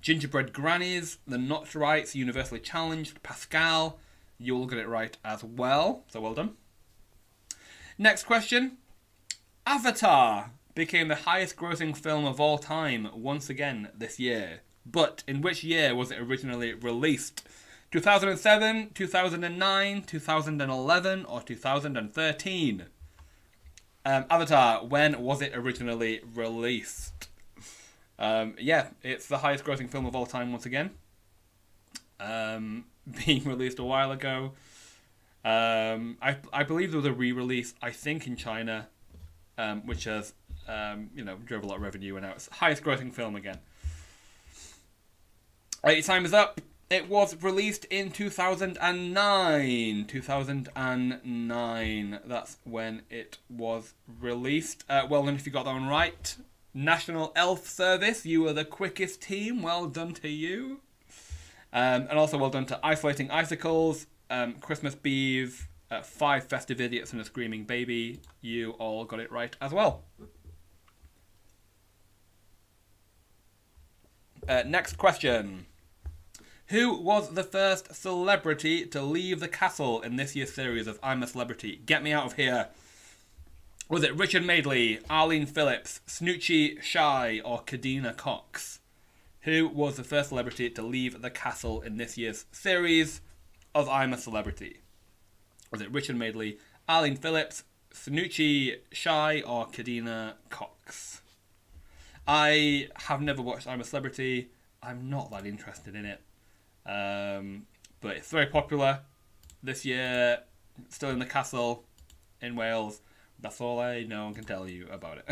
Gingerbread Grannies, the Not Rights, universally challenged. Pascal, you all got it right as well. So well done. Next question. Avatar became the highest grossing film of all time once again this year. but in which year was it originally released? 2007, 2009, 2011, or 2013? Avatar, when was it originally released? Yeah, it's the highest grossing film of all time once again. Being released a while ago. I believe there was a re-release, I think, in China, which has, drove a lot of revenue, and now it's highest grossing film again. Your time is up. It was released in 2009. 2009. That's when it was released. Well done if you got that one right. National Elf Service, you were the quickest team. Well done to you. And also well done to Isolating Icicles, Christmas Bees, 5 Festive Idiots and a Screaming Baby. You all got it right as well. Next question. Who was the first celebrity to leave the castle in this year's series of I'm a Celebrity? Get me out of here. Was it Richard Madeley, Arlene Phillips, Snoochie Shy, or Kadena Cox? Who was the first celebrity to leave the castle in this year's series of I'm a Celebrity? Was it Richard Madeley, Arlene Phillips, Snoochie Shy, or Kadena Cox? I have never watched I'm a Celebrity. I'm not that interested in it. But it's very popular this year. Still in the castle in Wales. That's all I know and can tell you about it.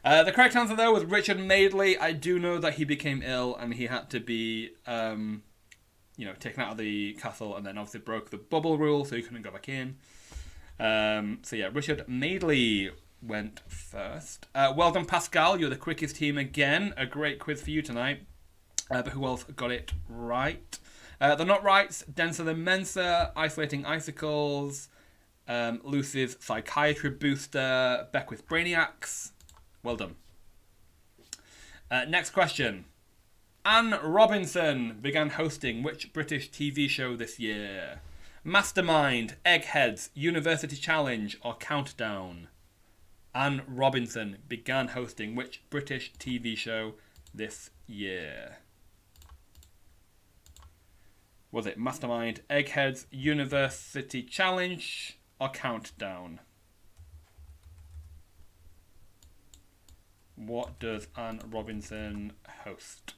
The correct answer, though, was Richard Madeley. I do know that he became ill and he had to be, taken out of the castle, and then obviously broke the bubble rule, so he couldn't go back in. So yeah, Richard Madeley went first. Well done, Pascal. You're the quickest team again. A great quiz for you tonight. But who else got it right? The not rights: Denser Than Mensa, Isolating Icicles, Lucy's Psychiatry Booster, Beckwith Brainiacs. Well done. Next question. Anne Robinson began hosting which British TV show this year? Mastermind, Eggheads, University Challenge, or Countdown? Anne Robinson began hosting which British TV show this year? Was it Mastermind, Eggheads, University Challenge, or Countdown? What does Anne Robinson host?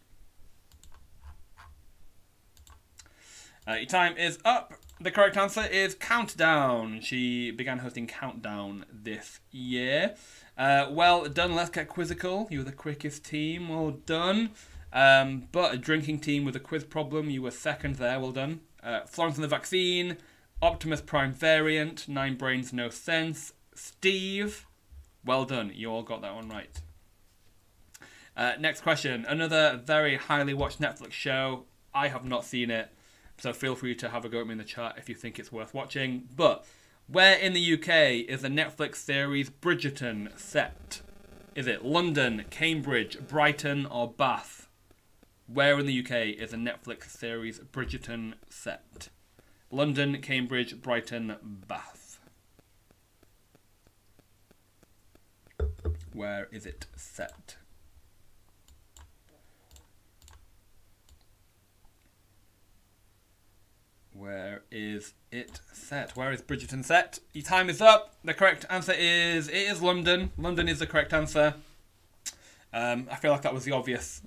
Your time is up. The correct answer is Countdown. She began hosting Countdown this year. Well done, Let's Get Quizzical. You were the quickest team. Well done. But a drinking team with a quiz problem. You were second there. Well done. Florence and the Vaccine, Optimus Prime Variant, 9 Brains No Sense, Steve. Well done. You all got that one right. Next question. Another very highly watched Netflix show. I have not seen it, so feel free to have a go at me in the chat if you think it's worth watching. But where in the UK is the Netflix series Bridgerton set? Is it London, Cambridge, Brighton, or Bath? Where in the UK is the Netflix series Bridgerton set? London, Cambridge, Brighton, Bath. Where is it set? Where is it set? Where is Bridgerton set? Your time is up. The correct answer is, it is London. London is the correct answer. I feel like that was the obvious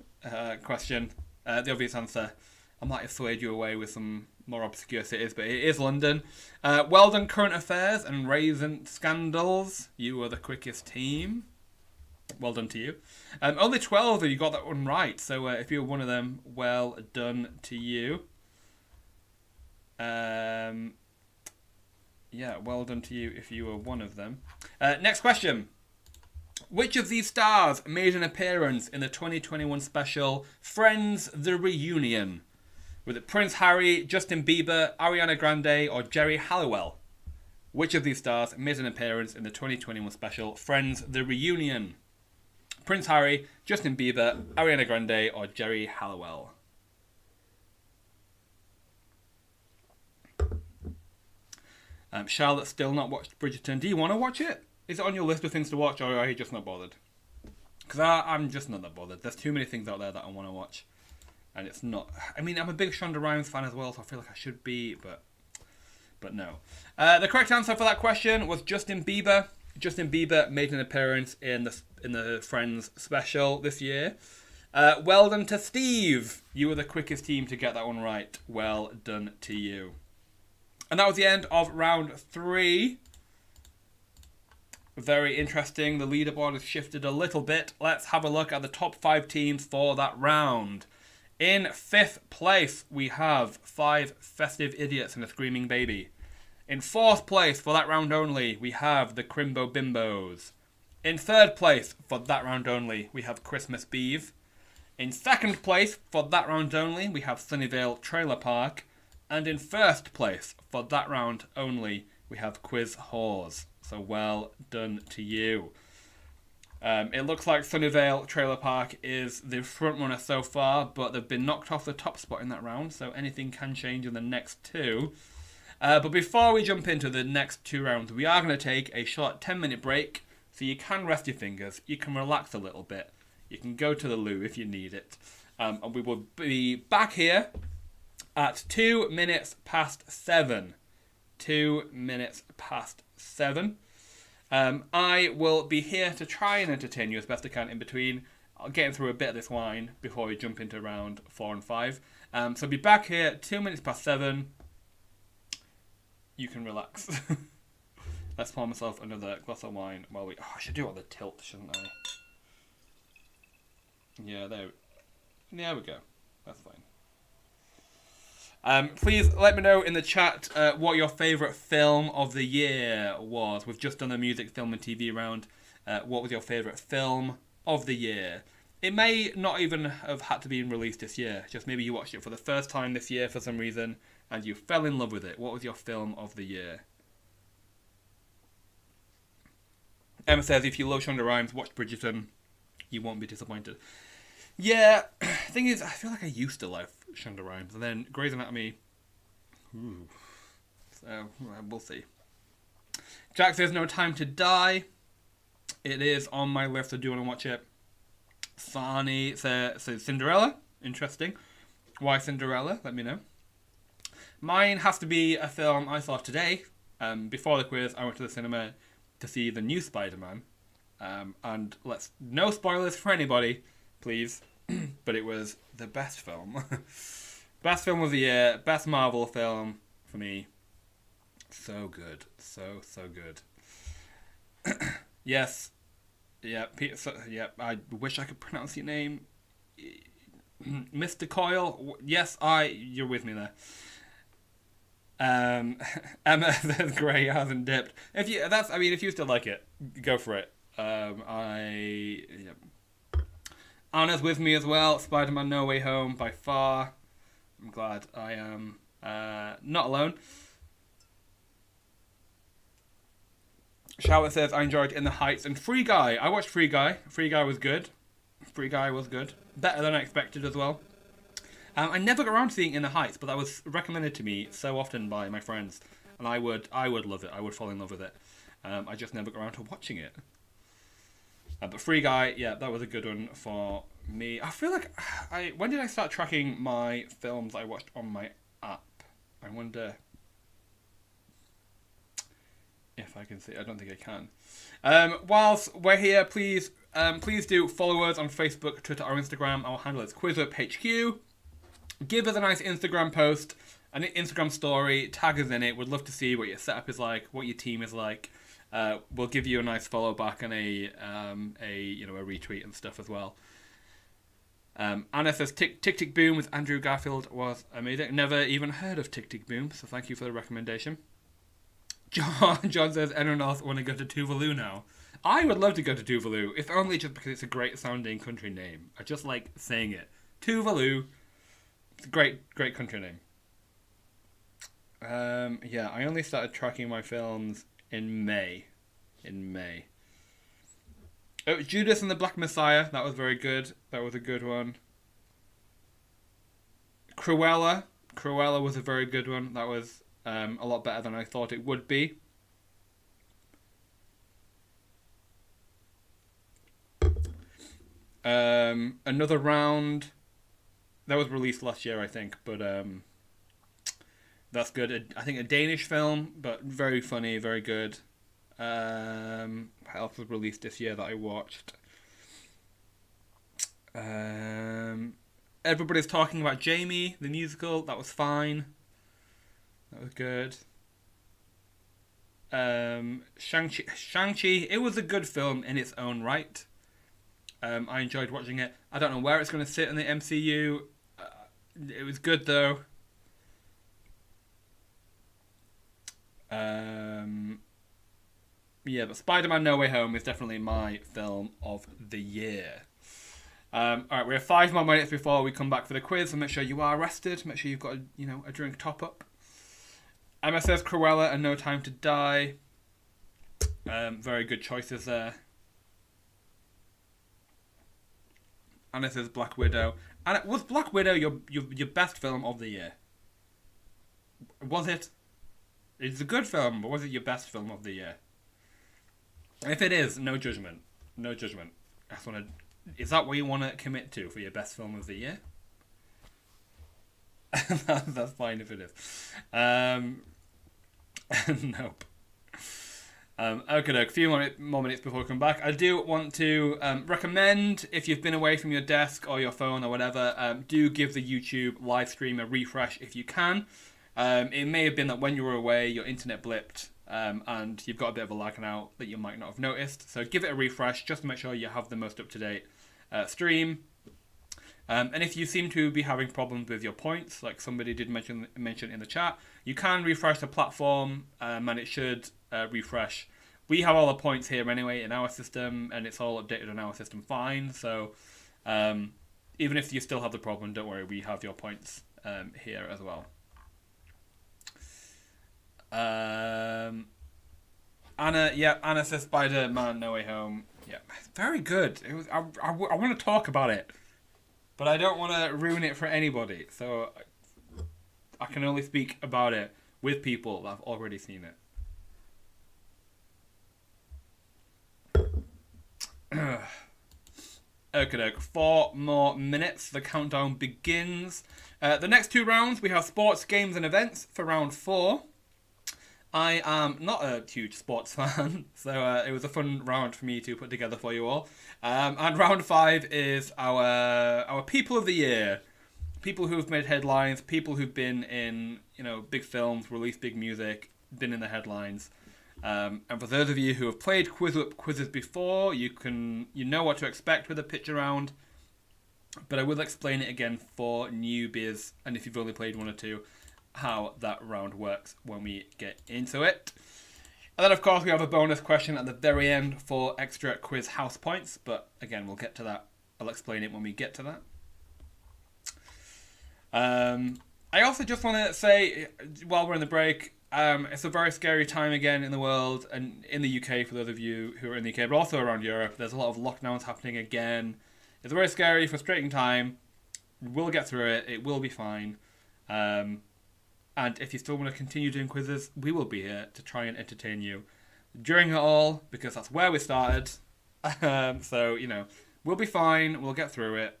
question. The obvious answer. I might have swayed you away with some more obscure cities, but it is London. Well done, Current Affairs and Raisin Scandals. You were the quickest team. Well done to you. Only 12 of you got that one right, so if you were one of them, well done to you. Yeah, well done to you if you were one of them. Next question. Which of these stars made an appearance in the 2021 special Friends The Reunion? Was it Prince Harry, Justin Bieber, Ariana Grande, or Jerry Halliwell? Which of these stars made an appearance in the 2021 special Friends The Reunion? Prince Harry, Justin Bieber, Ariana Grande, or Jerry Halliwell? Charlotte's still not watched Bridgerton. Do you want to watch it? Is it on your list of things to watch, or are you just not bothered? Because I'm just not that bothered. There's too many things out there that I want to watch. And it's not... I mean, I'm a big Shonda Rhimes fan as well, so I feel like I should be, but no. The correct answer for that question was Justin Bieber. Justin Bieber made an appearance in the Friends special this year. Well done to Steve. You were the quickest team to get that one right. Well done to you. And that was the end of round 3. Very interesting. The leaderboard has shifted a little bit. Let's have a look at the top 5 teams for that round. In 5th place, we have 5 Festive Idiots and a Screaming Baby. In 4th place, for that round only, we have the Crimbo Bimbos. In 3rd place, for that round only, we have Christmas Beeve. In 2nd place, for that round only, we have Sunnyvale Trailer Park. And in 1st place, for that round only, we have Quiz Whores. So well done to you. It looks like Sunnyvale Trailer Park is the front runner so far, but they've been knocked off the top spot in that round, so anything can change in the next 2. But before we jump into the next 2 rounds, we are going to take a short 10-minute break, so you can rest your fingers, you can relax a little bit, you can go to the loo if you need it. And we will be back here at 2 minutes past 7. 2 minutes past 7. I will be here to try and entertain you as best I can in between. I'll get through a bit of this wine before we jump into round 4 and 5. So I'll be back here 2 minutes past 7. You can relax. Let's pour myself another glass of wine while we... Oh, I should do it on the tilt, shouldn't I? Yeah, there we go. That's fine. Please let me know in the chat what your favourite film of the year was. We've just done the music, film and TV round. What was your favourite film of the year? It may not even have had to be released this year. Just maybe you watched it for the first time this year for some reason and you fell in love with it. What was your film of the year? Emma says, if you love Shonda Rhimes, watch Bridgerton. You won't be disappointed. Yeah, thing is, I feel like I used to love Shonda Rhimes, and then Grey's Anatomy. Ooh. So, we'll see. Jack says, No Time to Die. It is on my list, I do want to watch it. Sani says Cinderella. Interesting. Why Cinderella? Let me know. Mine has to be a film I saw today. Before the quiz, I went to the cinema to see the new Spider-Man. And no spoilers for anybody, please. But it was the best film. Best film of the year. Best Marvel film for me. So good. So good. Yes. Yeah, I wish I could pronounce your name. Mr. Coyle. Yes, you're with me there. Emma says Grey hasn't dipped. If you still like it, go for it. Anna's with me as well. Spider-Man No Way Home by far. I'm glad I am not alone. Charlotte says I enjoyed In the Heights and Free Guy. I watched Free Guy. Free Guy was good. Better than I expected as well. I never got around to seeing In the Heights, but that was recommended to me so often by my friends, and I would love it. I would fall in love with it. I just never got around to watching it. But Free Guy, yeah, that was a good one for me. I feel like when did I start tracking my films I watched on my app? I wonder if I can see. I don't think I can. Whilst we're here, please do follow us on Facebook, Twitter, or Instagram. Our handle is QuizWhip HQ. Give us a nice Instagram post, an Instagram story, tag us in it. We'd love to see what your setup is like, what your team is like. We'll give you a nice follow back and a retweet and stuff as well. Anna says Tick Tick Boom with Andrew Garfield was amazing. Never even heard of Tick Tick Boom, so thank you for the recommendation. John says anyone else want to go to Tuvalu now? I would love to go to Tuvalu, if only just because it's a great sounding country name. I just like saying it. Tuvalu. It's a great country name. I only started tracking my films in May. Oh, Judas and the Black Messiah. That was very good. That was a good one. Cruella was a very good one. That was a lot better than I thought it would be. Another round. That was released last year, I think, but that's good. I think a Danish film, but very funny, very good. What else was released this year that I watched? Everybody's talking about Jamie, the musical. That was fine. That was good. Shang-Chi. It was a good film in its own right. I enjoyed watching it. I don't know where it's going to sit in the MCU. It was good though. Yeah, but Spider-Man No Way Home is definitely my film of the year. Alright, we have 5 more minutes before we come back for the quiz, so make sure you are rested. Make sure you've got a drink top up. Emma says Cruella and No Time to Die. Very good choices there. Anna says Black Widow. And was Black Widow your best film of the year? Was it? It's a good film, but was it your best film of the year? If it is, no judgment. No judgment. Is that what you want to commit to for your best film of the year? That's fine if it is. Nope. Okay, a few more minutes before we come back. I do want to recommend, if you've been away from your desk or your phone or whatever, do give the YouTube live stream a refresh if you can. It may have been that when you were away, your internet blipped, and you've got a bit of a lag now that you might not have noticed. So give it a refresh just to make sure you have the most up-to-date stream. And if you seem to be having problems with your points, like somebody did mention in the chat, you can refresh the platform, and it should refresh. We have all the points here anyway in our system, and it's all updated on our system fine. So even if you still have the problem, don't worry, we have your points here as well. Anna says Spider-Man No Way Home. Yeah, very good. It was. I want to talk about it, but I don't want to ruin it for anybody. So I can only speak about it with people that have already seen it. Okay, 4 more minutes. The countdown begins. The next 2 rounds, we have sports, games, and events for round 4. I am not a huge sports fan, so it was a fun round for me to put together for you all. And round 5 is our people of the year. People who've made headlines, people who've been in big films, released big music, been in the headlines. And for those of you who have played QuizWhip quizzes before, you know what to expect with a pitch around. But I will explain it again for newbies, and if you've only played 1 or 2, how that round works when we get into it. And then of course we have a bonus question at the very end for extra quiz house points, but again we'll get to that. I'll explain it when we get to that. I also just want to say, while we're in the break, it's a very scary time again in the world, and in the UK for those of you who are in the UK, but also around Europe. There's a lot of lockdowns happening again. It's a very scary, frustrating time. We'll get through it. It will be fine. And if you still want to continue doing quizzes, we will be here to try and entertain you during it all, because that's where we started. So, we'll be fine. We'll get through it.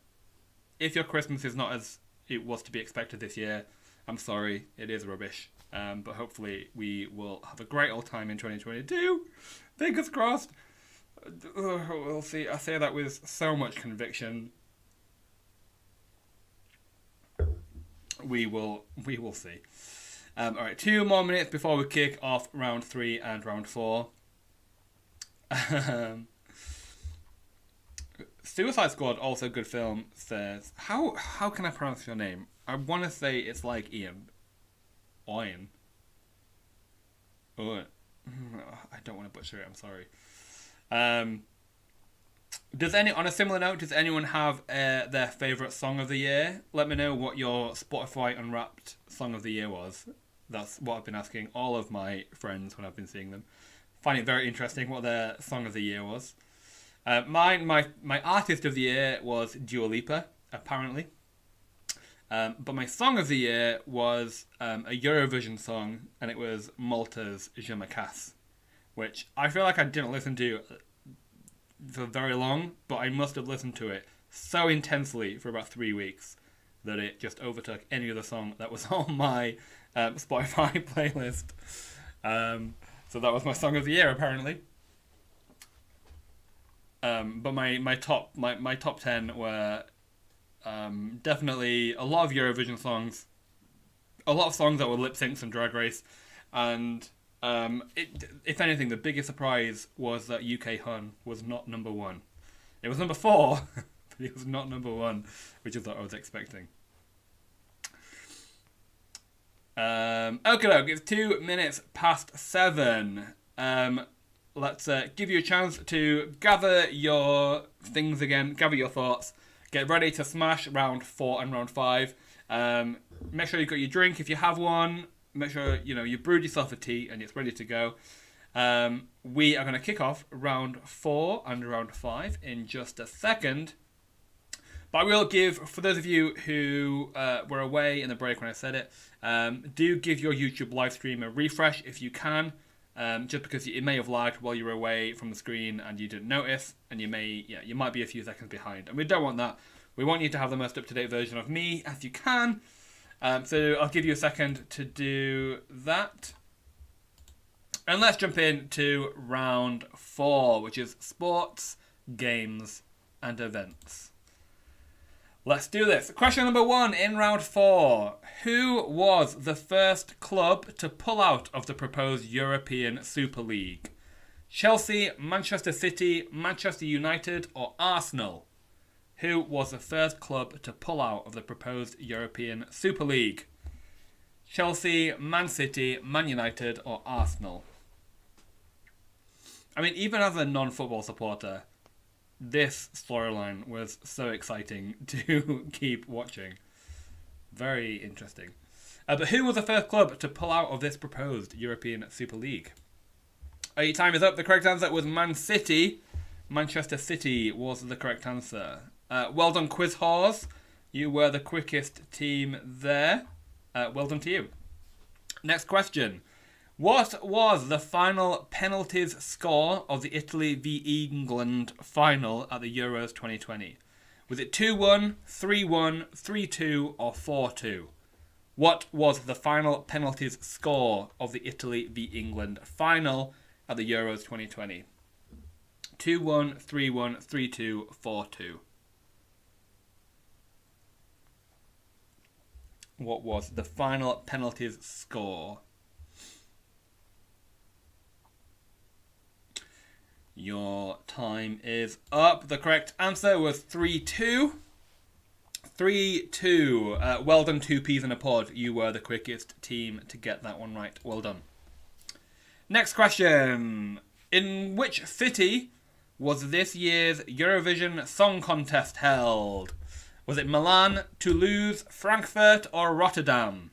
If your Christmas is not as it was to be expected this year, I'm sorry. It is rubbish. But hopefully we will have a great old time in 2022. Fingers crossed. We'll see. I say that with so much conviction. We will see. Alright, 2 more minutes before we kick off round 3 and round 4. Suicide Squad, also a good film, says... How can I pronounce your name? I want to say it's like Ian. Ian. Oh, I don't want to butcher it, I'm sorry. On a similar note, does anyone have their favourite song of the year? Let me know what your Spotify Unwrapped song of the year was. That's what I've been asking all of my friends when I've been seeing them. Find it very interesting what their song of the year was. My artist of the year was Dua Lipa, apparently. But my song of the year was a Eurovision song, and it was Malta's Je me casse, which I feel like I didn't listen to for very long, but I must have listened to it so intensely for about 3 weeks that it just overtook any other song that was on my Spotify playlist. So that was my song of the year, apparently. But my top 10 were definitely a lot of Eurovision songs, a lot of songs that were lip syncs and Drag Race, and if anything, the biggest surprise was that UK Hun was not number 1. It was number 4, but it was not number 1, which is what I was expecting. Okay, it's 2 minutes past 7. Let's give you a chance to gather your things again, gather your thoughts, get ready to smash round 4 and round 5. Make sure you've got your drink if you have one. Make sure you brewed yourself a tea and it's ready to go. We are going to kick off round 4 and round 5 in just a second. But I will give, for those of you who were away in the break when I said it, do give your YouTube live stream a refresh if you can. Just because it may have lagged while you were away from the screen and you didn't notice, and you might be a few seconds behind, and we don't want that. We want you to have the most up-to-date version of me as you can. So I'll give you a second to do that, and let's jump into round 4, which is sports, games, and events. Let's do this. Question number 1 in round 4. Who was the first club to pull out of the proposed European Super League? Chelsea, Manchester City, Manchester United, or Arsenal? Who was the first club to pull out of the proposed European Super League? Chelsea, Man City, Man United, or Arsenal? I mean, even as a non-football supporter, this storyline was so exciting to keep watching. Very interesting. But who was the first club to pull out of this proposed European Super League? Your time is up. The correct answer was Man City. Manchester City was the correct answer. Well done, Quiz Horse. You were the quickest team there. Well done to you. Next question. What was the final penalties score of the Italy v England final at the Euros 2020? Was it 2-1, 3-1, 3-2, or 4-2? What was the final penalties score of the Italy v England final at the Euros 2020? 2-1, 3-1, 3-2, 4-2. What was the final penalties score? Your time is up. The correct answer was 3-2. 3-2. Well done, 2 peas in a pod. You were the quickest team to get that one right. Well done. Next question. In which city was this year's Eurovision Song Contest held? Was it Milan, Toulouse, Frankfurt, or Rotterdam?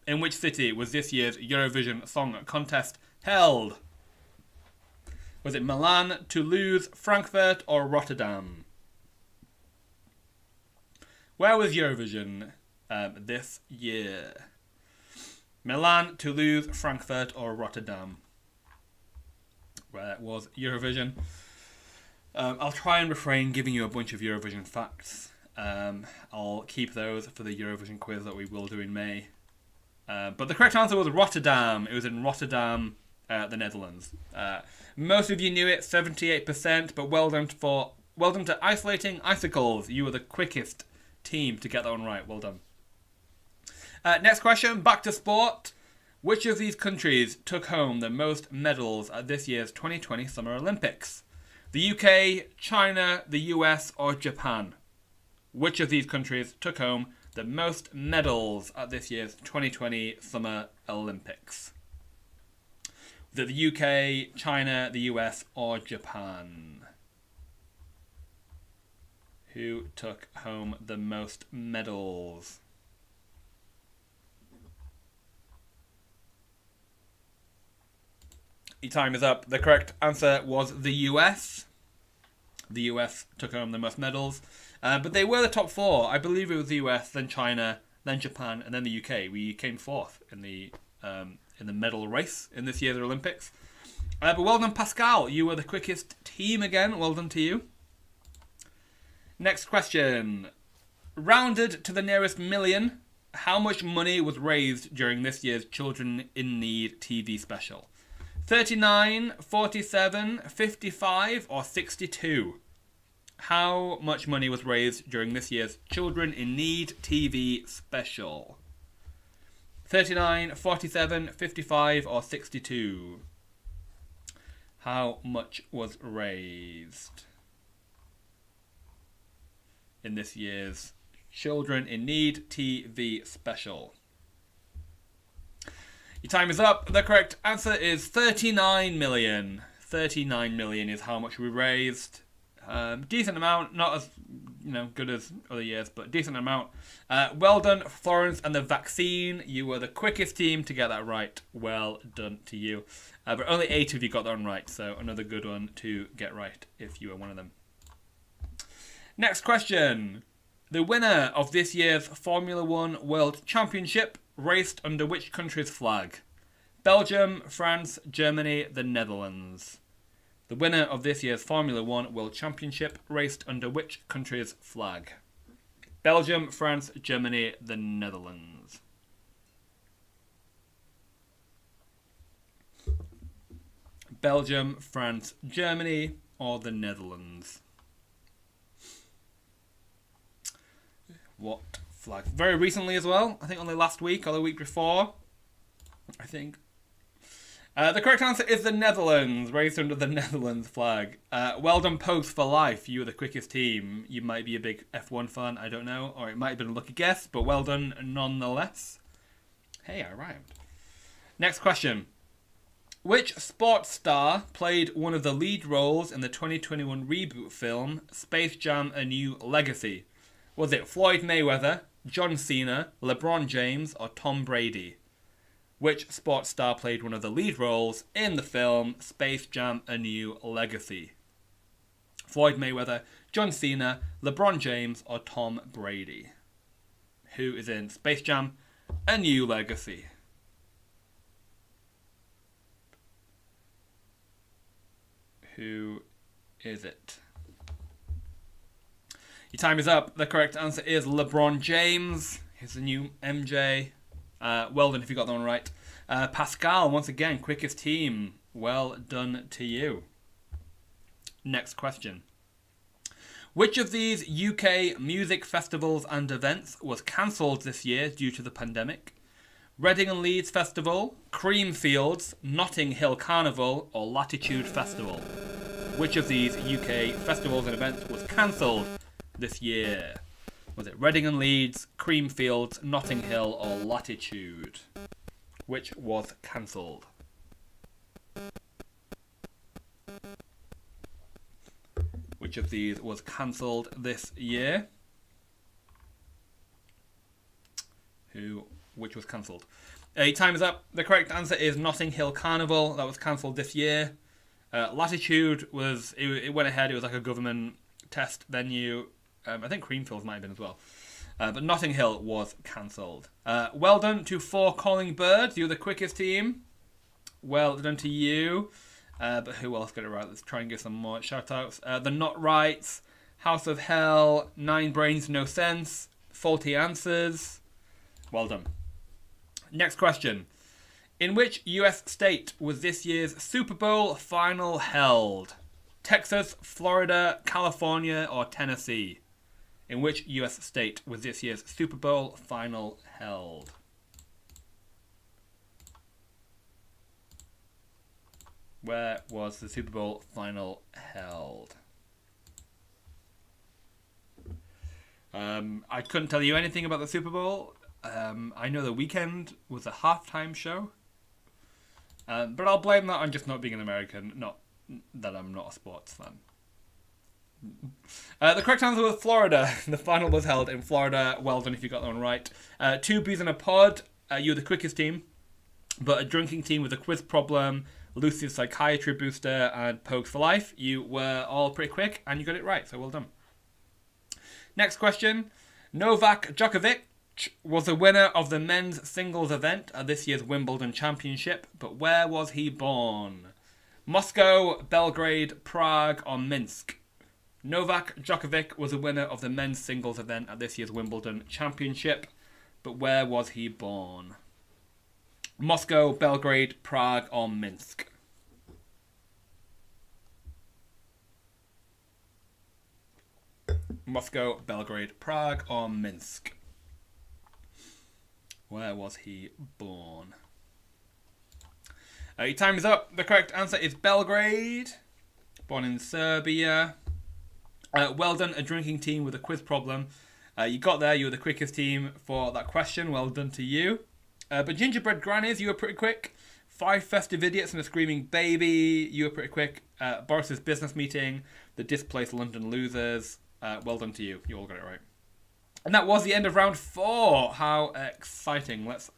In which city was this year's Eurovision Song Contest held? Was it Milan, Toulouse, Frankfurt, or Rotterdam? Where was Eurovision this year? Milan, Toulouse, Frankfurt, or Rotterdam? Where was Eurovision? I'll try and refrain giving you a bunch of Eurovision facts. I'll keep those for the Eurovision quiz that we will do in May. But the correct answer was Rotterdam. It was in Rotterdam, the Netherlands. Most of you knew it, 78%, but well done to Isolating Icicles. You were the quickest team to get that one right. Well done. Next question, back to sport. Which of these countries took home the most medals at this year's 2020 Summer Olympics? The UK, China, the US, or Japan? Which of these countries took home the most medals at this year's 2020 Summer Olympics? Was it the UK, China, the US, or Japan? Who took home the most medals? Your time is up. The correct answer was the US. The US took home the most medals. But they were the top 4. I believe it was the US, then China, then Japan, and then the UK. We came 4th in the medal race in this year's Olympics. But well done, Pascal. You were the quickest team again. Well done to you. Next question. Rounded to the nearest million, how much money was raised during this year's Children in Need TV special? 39, 47, 55 or 62? How much money was raised during this year's Children in Need TV special? 39, 47, 55 or 62? How much was raised in this year's Children in Need TV special? Your time is up. The correct answer is 39 million. 39 million is how much we raised. Decent amount, not as good as other years, but decent amount. Well done, Florence and the vaccine. You were the quickest team to get that right. Well done to you. But only 8 of you got that one right, so another good one to get right if you were one of them. Next question. The winner of this year's Formula One World Championship raced under which country's flag? Belgium, France, Germany, the Netherlands. The winner of this year's Formula One World Championship raced under which country's flag? Belgium, France, Germany, the Netherlands. Belgium, France, Germany, or the Netherlands? What flag? Very recently as well. I think only last week or the week before. I think. The correct answer is the Netherlands, raised under the Netherlands flag. Well done, Post for Life. You were the quickest team. You might be a big F1 fan, I don't know. Or it might have been a lucky guess, but well done nonetheless. Hey, I rhymed. Next question. Which sports star played one of the lead roles in the 2021 reboot film Space Jam: A New Legacy? Was it Floyd Mayweather, John Cena, LeBron James, or Tom Brady? Which sports star played one of the lead roles in the film Space Jam: A New Legacy? Floyd Mayweather, John Cena, LeBron James, or Tom Brady? Who is in Space Jam: A New Legacy? Who is it? Your time is up. The correct answer is LeBron James. He's the new MJ. Well done if you got that one right. Pascal, once again, quickest team. Well done to you. Next question. Which of these UK music festivals and events was cancelled this year due to the pandemic? Reading and Leeds Festival, Creamfields, Notting Hill Carnival, or Latitude Festival? Which of these UK festivals and events was cancelled this year? Was it Reading and Leeds, Creamfields, Notting Hill, or Latitude? Which was cancelled? Which of these was cancelled this year? Which was cancelled? Time is up. The correct answer is Notting Hill Carnival. That was cancelled this year. Latitude was, it went ahead. It was like a government test venue. I think Creamfields might have been as well. But Notting Hill was cancelled. Well done to 4 Calling Birds. You're the quickest team. Well done to you. But who else got it right? Let's try and give some more shout-outs. The Not Rights, House of Hell, 9 Brains No Sense, Faulty Answers. Well done. Next question. In which US state was this year's Super Bowl final held? Texas, Florida, California, or Tennessee? In which US state was this year's Super Bowl final held? Where was the Super Bowl final held? I couldn't tell you anything about the Super Bowl. I know The Weeknd was a halftime show. But I'll blame that on just not being an American, not that I'm not a sports fan. The correct answer was Florida. The final was held in Florida. Well done if you got that one right. 2 bees in a pod. You're the quickest team. But a drinking team with a quiz problem, Lucy's psychiatry booster, and Pokes for Life. You were all pretty quick and you got it right, so well done. Next question. Novak Djokovic was the winner of the men's singles event at this year's Wimbledon Championship, but where was he born? Moscow, Belgrade, Prague, or Minsk? Novak Djokovic was a winner of the men's singles event at this year's Wimbledon Championship, but where was he born? Moscow, Belgrade, Prague, or Minsk? Moscow, Belgrade, Prague, or Minsk? Where was he born? Your time is up. The correct answer is Belgrade. Born in Serbia. Well done, a drinking team with a quiz problem. You got there. You were the quickest team for that question. Well done to you. But Gingerbread Grannies, you were pretty quick. 5 Festive Idiots and a Screaming Baby, you were pretty quick. Boris's Business Meeting, The Displaced London Losers. Well done to you. You all got it right. And that was the end of round 4. How exciting. Let's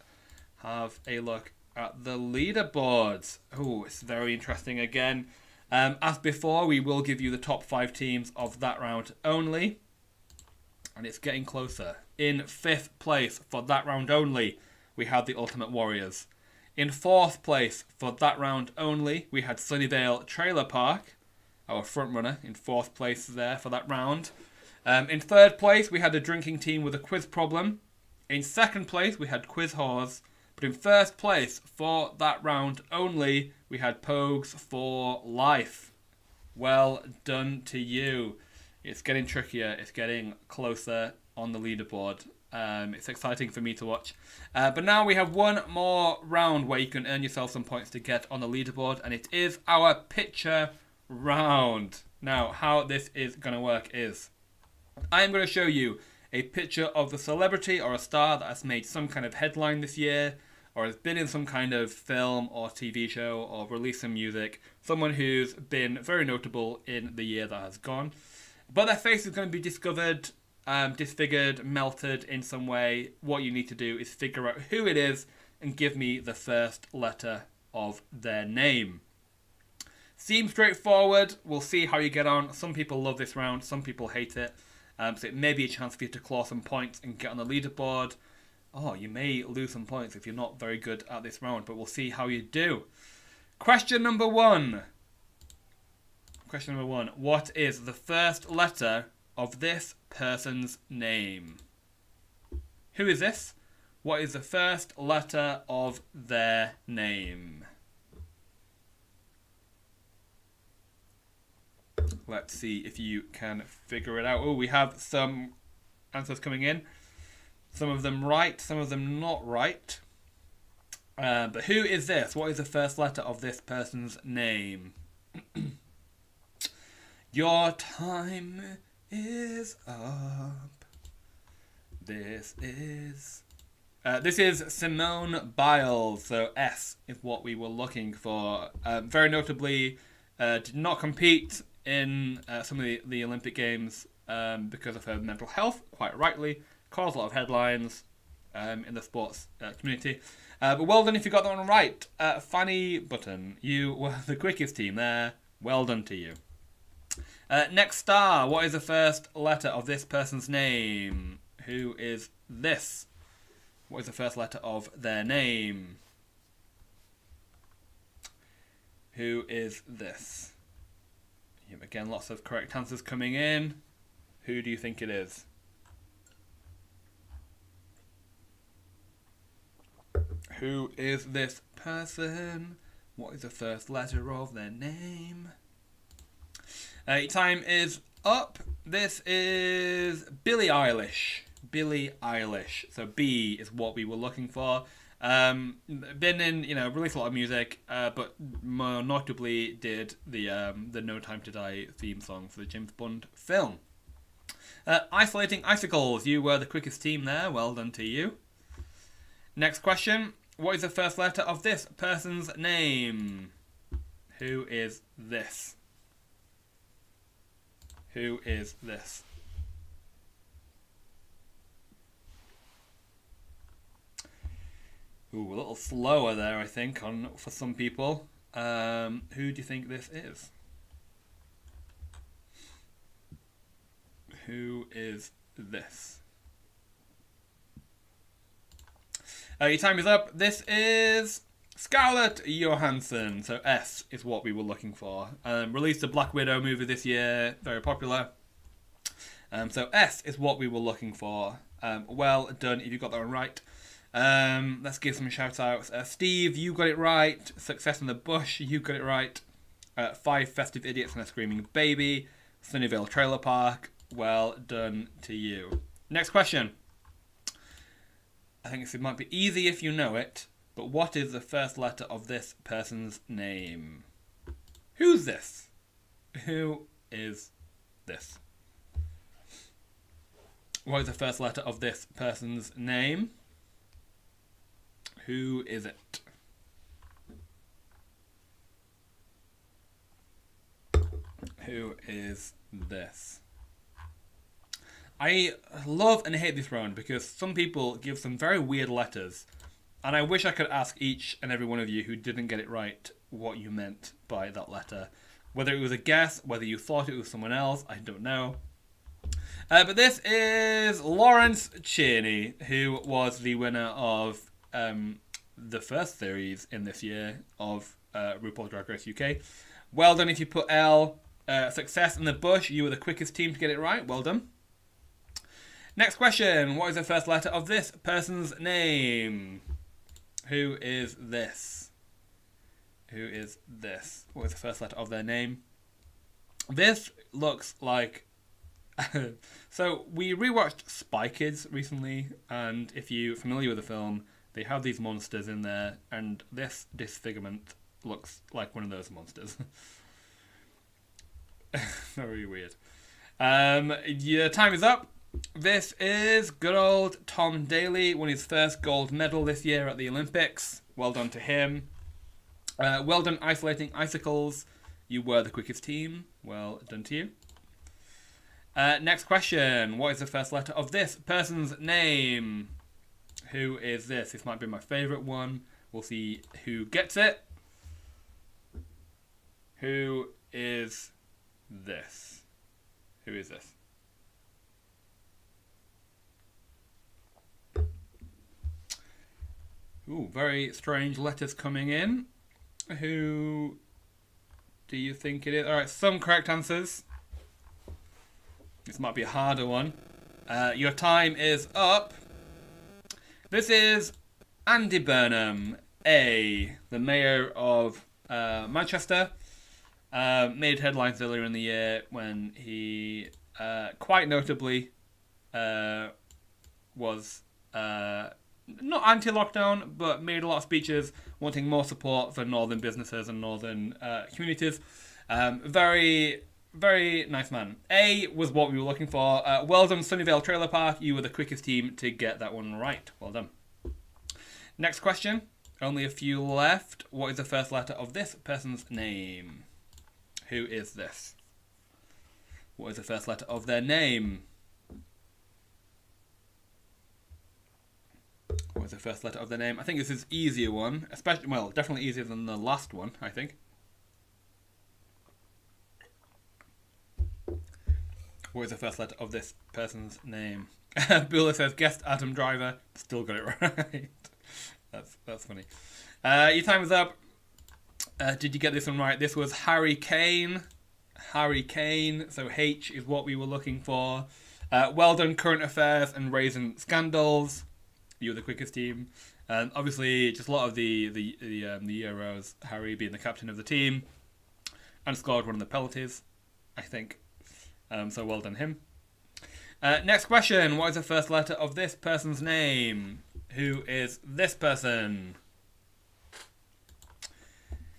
have a look at the leaderboards. Oh, it's very interesting again. As before, we will give you the top 5 teams of that round only. And it's getting closer. In 5th place for that round only, we had the Ultimate Warriors. In 4th place for that round only, we had Sunnyvale Trailer Park, our front runner, in 4th place there for that round. In 3rd place, we had a drinking team with a quiz problem. In 2nd place, we had Quiz Whores. But in 1st place for that round only, we had Pogues for Life. Well done to you. It's getting trickier. It's getting closer on the leaderboard. It's exciting for me to watch. But now we have one more round where you can earn yourself some points to get on the leaderboard. And it is our picture round. Now, how this is going to work is I am going to show you a picture of the celebrity or a star that has made some kind of headline this year, or has been in some kind of film or TV show, or released some music. Someone who's been very notable in the year that has gone. But their face is going to be discovered, disfigured, melted in some way. What you need to do is figure out who it is and give me the first letter of their name. Seems straightforward. We'll see how you get on. Some people love this round, some people hate it. So it may be a chance for you to claw some points and get on the leaderboard. Oh, you may lose some points if you're not very good at this round, but we'll see how you do. Question number 1. Question number 1. What is the first letter of this person's name? Who is this? What is the first letter of their name? Let's see if you can figure it out. Oh, we have some answers coming in. Some of them right, some of them not right. But who is this? What is the first letter of this person's name? Your time is up. This is Simone Biles. So S is what we were looking for. Very notably, did not compete in some of the Olympic Games because of her mental health, quite rightly. Caused a lot of headlines in the sports community. But well done if you got that one right. Fanny Button, you were the quickest team there. Well done to you. Next star, what is the first letter of this person's name? Who is this? What is the first letter of their name? Who is this? Again, lots of correct answers coming in. Who do you think it is? Who is this person? What is the first letter of their name? Your time is up. This is Billie Eilish. Billie Eilish. So B is what we were looking for. Been in, released a lot of music, but more notably did the No Time to Die theme song for the James Bond film. Isolating Icicles, you were the quickest team there. Well done to you. Next question. What is the first letter of this person's name? Who is this? Who is this? Ooh, a little slower there, I think, for some people. Who do you think this is? Who is this? Your time is up. This is Scarlett Johansson. So S is what we were looking for. Released a Black Widow movie this year. Very popular. So S is what we were looking for. Well done if you got that one right. Let's give some shout outs. Steve, you got it right. Success in the Bush, you got it right. 5 Festive Idiots and a Screaming Baby. Sunnyvale Trailer Park, well done to you. Next question. I think it might be easy if you know it, but what is the first letter of this person's name? Who's this? Who is this? What is the first letter of this person's name? Who is it? Who is this? I love and hate this round because some people give some very weird letters, and I wish I could ask each and every one of you who didn't get it right what you meant by that letter. Whether it was a guess, whether you thought it was someone else, I don't know. But this is Lawrence Chaney, who was the winner of the first series in this year of RuPaul's Drag Race UK. Well done if you put L. Success in the Bush, you were the quickest team to get it right. Well done. Next question. What is the first letter of this person's name? Who is this? Who is this? What is the first letter of their name? This looks like... So, we rewatched Spy Kids recently, and if you're familiar with the film, they have these monsters in there, and this disfigurement looks like one of those monsters. Very weird. Your time is up. This is good old Tom Daley, won his first gold medal this year at the Olympics. Well done to him. Well done isolating icicles. You were the quickest team. Well done to you. Next question. What is the first letter of this person's name? Who is this? This might be my favourite one. We'll see who gets it. Who is this? Who is this? Ooh, very strange letters coming in. Who do you think it is? Alright, some correct answers. This might be a harder one. Your time is up. This is Andy Burnham, the mayor of Manchester. Made headlines earlier in the year when he quite notably was not anti-lockdown, but made a lot of speeches wanting more support for northern businesses and northern communities. Very, very nice man. A was what we were looking for. Well done, Sunnyvale Trailer Park. You were the quickest team to get that one right. Well done. Next question. Only a few left. What is the first letter of this person's name? Who is this? What is the first letter of their name? What is the first letter of their name? I think this is an easier one. Especially, well, definitely easier than the last one, I think. What is the first letter of this person's name? Bula says, guessed Adam Driver. Still got it right. That's funny. Your time is up. Did you get this one right? This was Harry Kane. Harry Kane. So H is what we were looking for. Well done, current affairs and raising scandals. You were the quickest team. Obviously, just a lot of the Euros. Harry being the captain of the team and scored one of the penalties, I think. So well done him. Next question. What is the first letter of this person's name? Who is this person?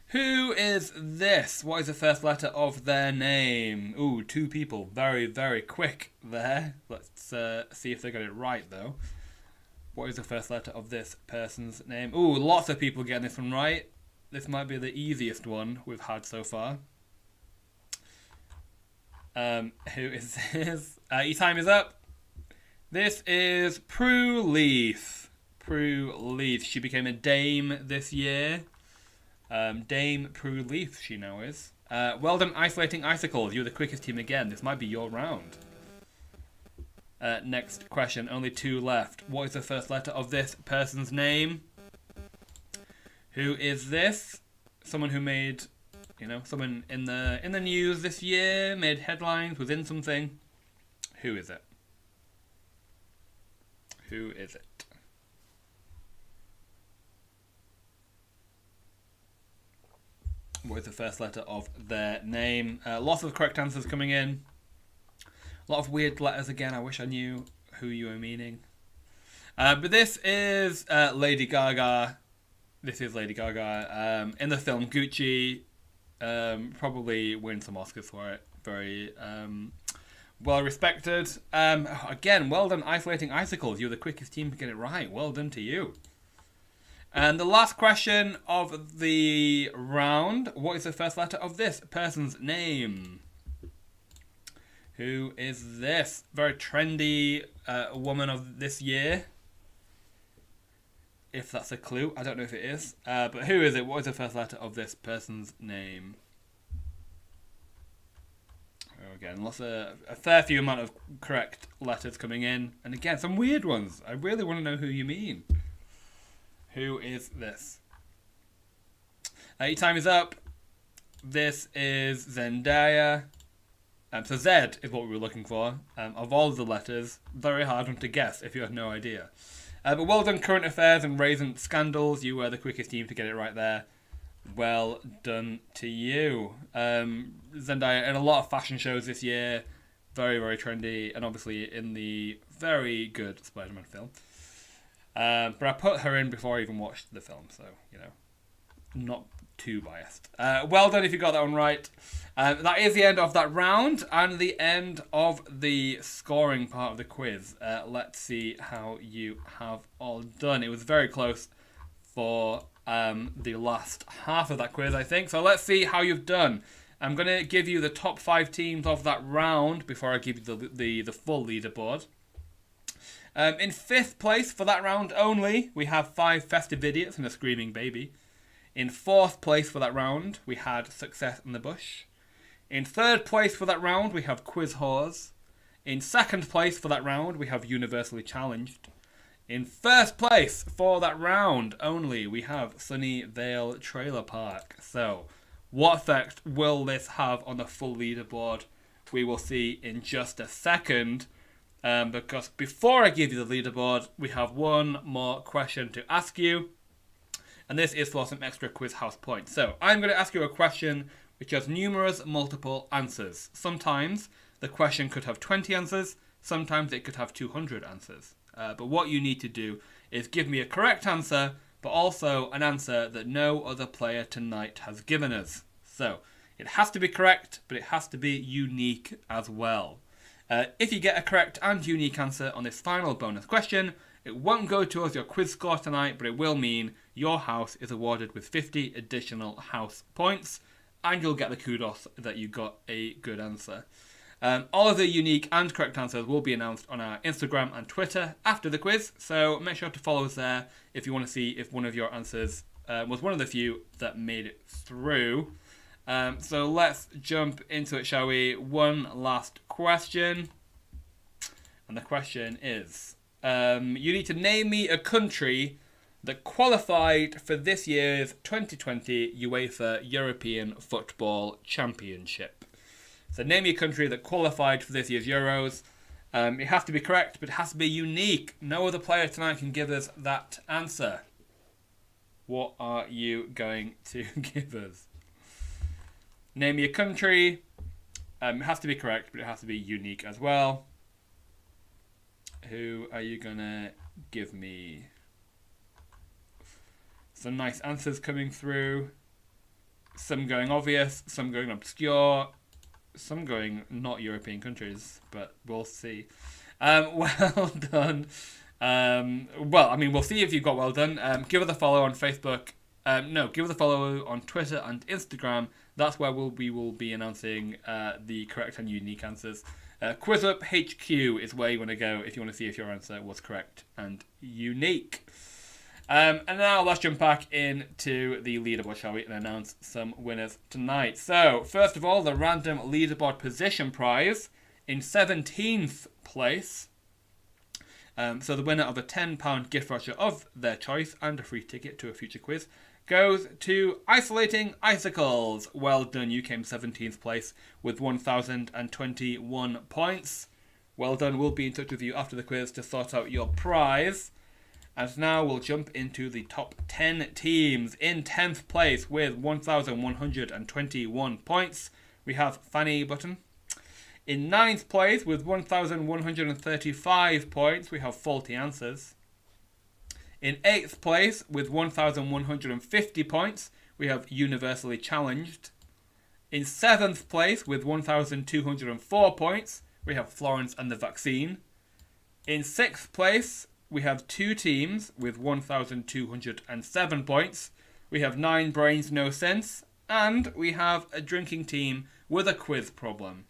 Who is this? What is the first letter of their name? Ooh, 2 people. Very, very quick there. Let's see if they got it right, though. What is the first letter of this person's name? Ooh, lots of people getting this one right. This might be the easiest one we've had so far. Who is this? Your time is up. This is Prue Leith. Prue Leith. She became a dame this year. Dame Prue Leith, she now is. Well done, isolating icicles. You're the quickest team again. This might be your round. Next question. Only 2 left. What is the first letter of this person's name? Who is this? Someone who made, someone in the news this year, made headlines, was in something. Who is it? Who is it? What is the first letter of their name? Lots of correct answers coming in. A lot of weird letters again. I wish I knew who you were meaning. But this is Lady Gaga. This is Lady Gaga in the film Gucci. Probably win some Oscars for it. Very well respected. Again, well done isolating icicles. You're the quickest team to get it right. Well done to you. And the last question of the round. What is the first letter of this person's name? Who is this? Very trendy woman of this year. If that's a clue. I don't know if it is. But who is it? What is the first letter of this person's name? Again, a fair few amount of correct letters coming in. And again, some weird ones. I really want to know who you mean. Who is this? Your time is up. This is Zendaya. So Z is what we were looking for. Of all the letters, very hard one to guess if you have no idea. But well done, current affairs and recent scandals. You were the quickest team to get it right there. Well done to you. Zendaya in a lot of fashion shows this year. Very, very trendy. And obviously in the very good Spider-Man film. But I put her in before I even watched the film. So, not too biased. Well done if you got that one right. That is the end of that round and the end of the scoring part of the quiz. Let's see how you have all done. It was very close for the last half of that quiz, I think. So let's see how you've done. I'm going to give you the top 5 teams of that round before I give you the full leaderboard. In 5th place for that round only, we have 5 Festive Idiots and a Screaming Baby. In 4th place for that round, we had Success in the Bush. In 3rd place for that round, we have Quiz Whores. In 2nd place for that round, we have Universally Challenged. In 1st place for that round only, we have Sunnyvale Trailer Park. So, what effect will this have on the full leaderboard? We will see in just a second. Because before I give you the leaderboard, we have one more question to ask you. And this is for some extra quiz house points. So, I'm going to ask you a question which has numerous multiple answers. Sometimes the question could have 20 answers. Sometimes it could have 200 answers. But what you need to do is give me a correct answer, but also an answer that no other player tonight has given us. So, it has to be correct, but it has to be unique as well. If you get a correct and unique answer on this final bonus question, it won't go towards your quiz score tonight, but it will mean your house is awarded with 50 additional house points, and you'll get the kudos that you got a good answer. All of the unique and correct answers will be announced on our Instagram and Twitter after the quiz, so make sure to follow us there if you want to see if one of your answers was one of the few that made it through. So let's jump into it, shall we? One last question. And the question is, you need to name me a country that qualified for this year's 2020 UEFA European Football Championship. So name me a country that qualified for this year's Euros. It has to be correct, but it has to be unique. No other player tonight can give us that answer. What are you going to give us? Name me a country. It has to be correct, but it has to be unique as well. Who are you going to give me? Some nice answers coming through. Some going obvious, some going obscure, some going not European countries, but we'll see. Well done. We'll see if you've got well done. Give us a follow on Facebook. Give us a follow on Twitter and Instagram. That's where we will be announcing the correct and unique answers. QuizWhip HQ is where you want to go if you want to see if your answer was correct and unique. And now let's jump back into the leaderboard, shall we, and announce some winners tonight. So, first of all, the random leaderboard position prize in 17th place. So the winner of a £10 gift voucher of their choice and a free ticket to a future quiz goes to Isolating Icicles. Well done, you came 17th place with 1,021 points. Well done, we'll be in touch with you after the quiz to sort out your prize. And now we'll jump into the top 10 teams. In 10th place with 1,121 points, we have Fanny Button. In 9th place with 1,135 points, we have Faulty Answers. In 8th place with 1,150 points, we have Universally Challenged. In 7th place with 1,204 points, we have Florence and the Vaccine. In 6th place, we have two teams with 1,207 points. We have 9 Brains No Sense, and we have a drinking team with a quiz problem.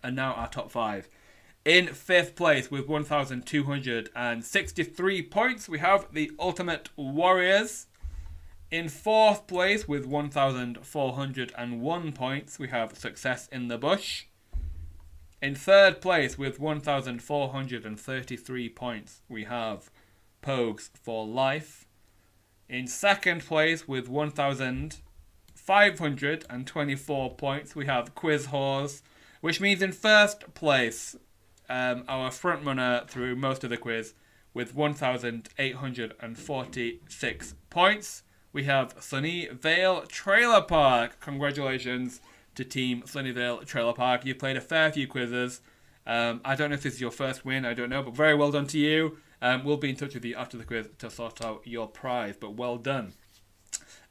And now our top 5. In 5th place with 1,263 points, we have the Ultimate Warriors. In 4th place with 1,401 points, we have Success in the Bush. In 3rd place with 1,433 points, we have Pogues for Life. In 2nd place with 1,524 points, we have Quiz Whores, which means in 1st place, our front runner through most of the quiz with 1,846 points, we have Sunnyvale Trailer Park. Congratulations to Team Sunnyvale Trailer Park. You've played a fair few quizzes. I don't know if this is your first win, I don't know, but very well done to you. We'll be in touch with you after the quiz to sort out your prize, but well done.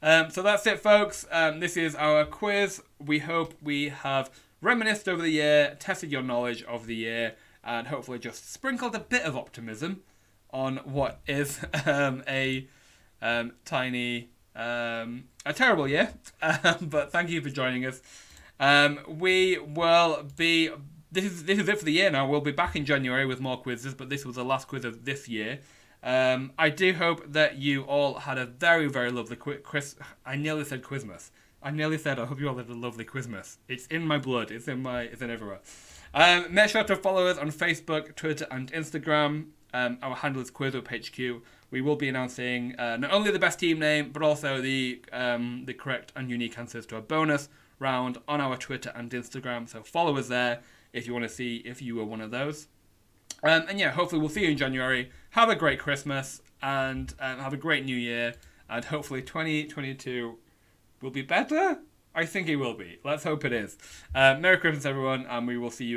So that's it, folks. This is our quiz. We hope we have reminisced over the year, tested your knowledge of the year, and hopefully just sprinkled a bit of optimism on what is a terrible year. But thank you for joining us. We will be. This is it for the year now. We'll be back in January with more quizzes, but this was the last quiz of this year. I do hope that you all had a very, very lovely I nearly said Quizmas. I hope you all had a lovely Quizmas. It's in my blood. It's in everywhere. Make sure to follow us on Facebook, Twitter, and Instagram. Our handle is QuizWhip HQ. We will be announcing not only the best team name, but also the correct and unique answers to a bonus round on our Twitter and Instagram. So follow us there if you want to see if you were one of those. And yeah, hopefully we'll see you in January. Have a great Christmas and have a great New Year. And hopefully 2022 will be better. I think it will be. Let's hope it is. Merry Christmas, everyone, and we will see you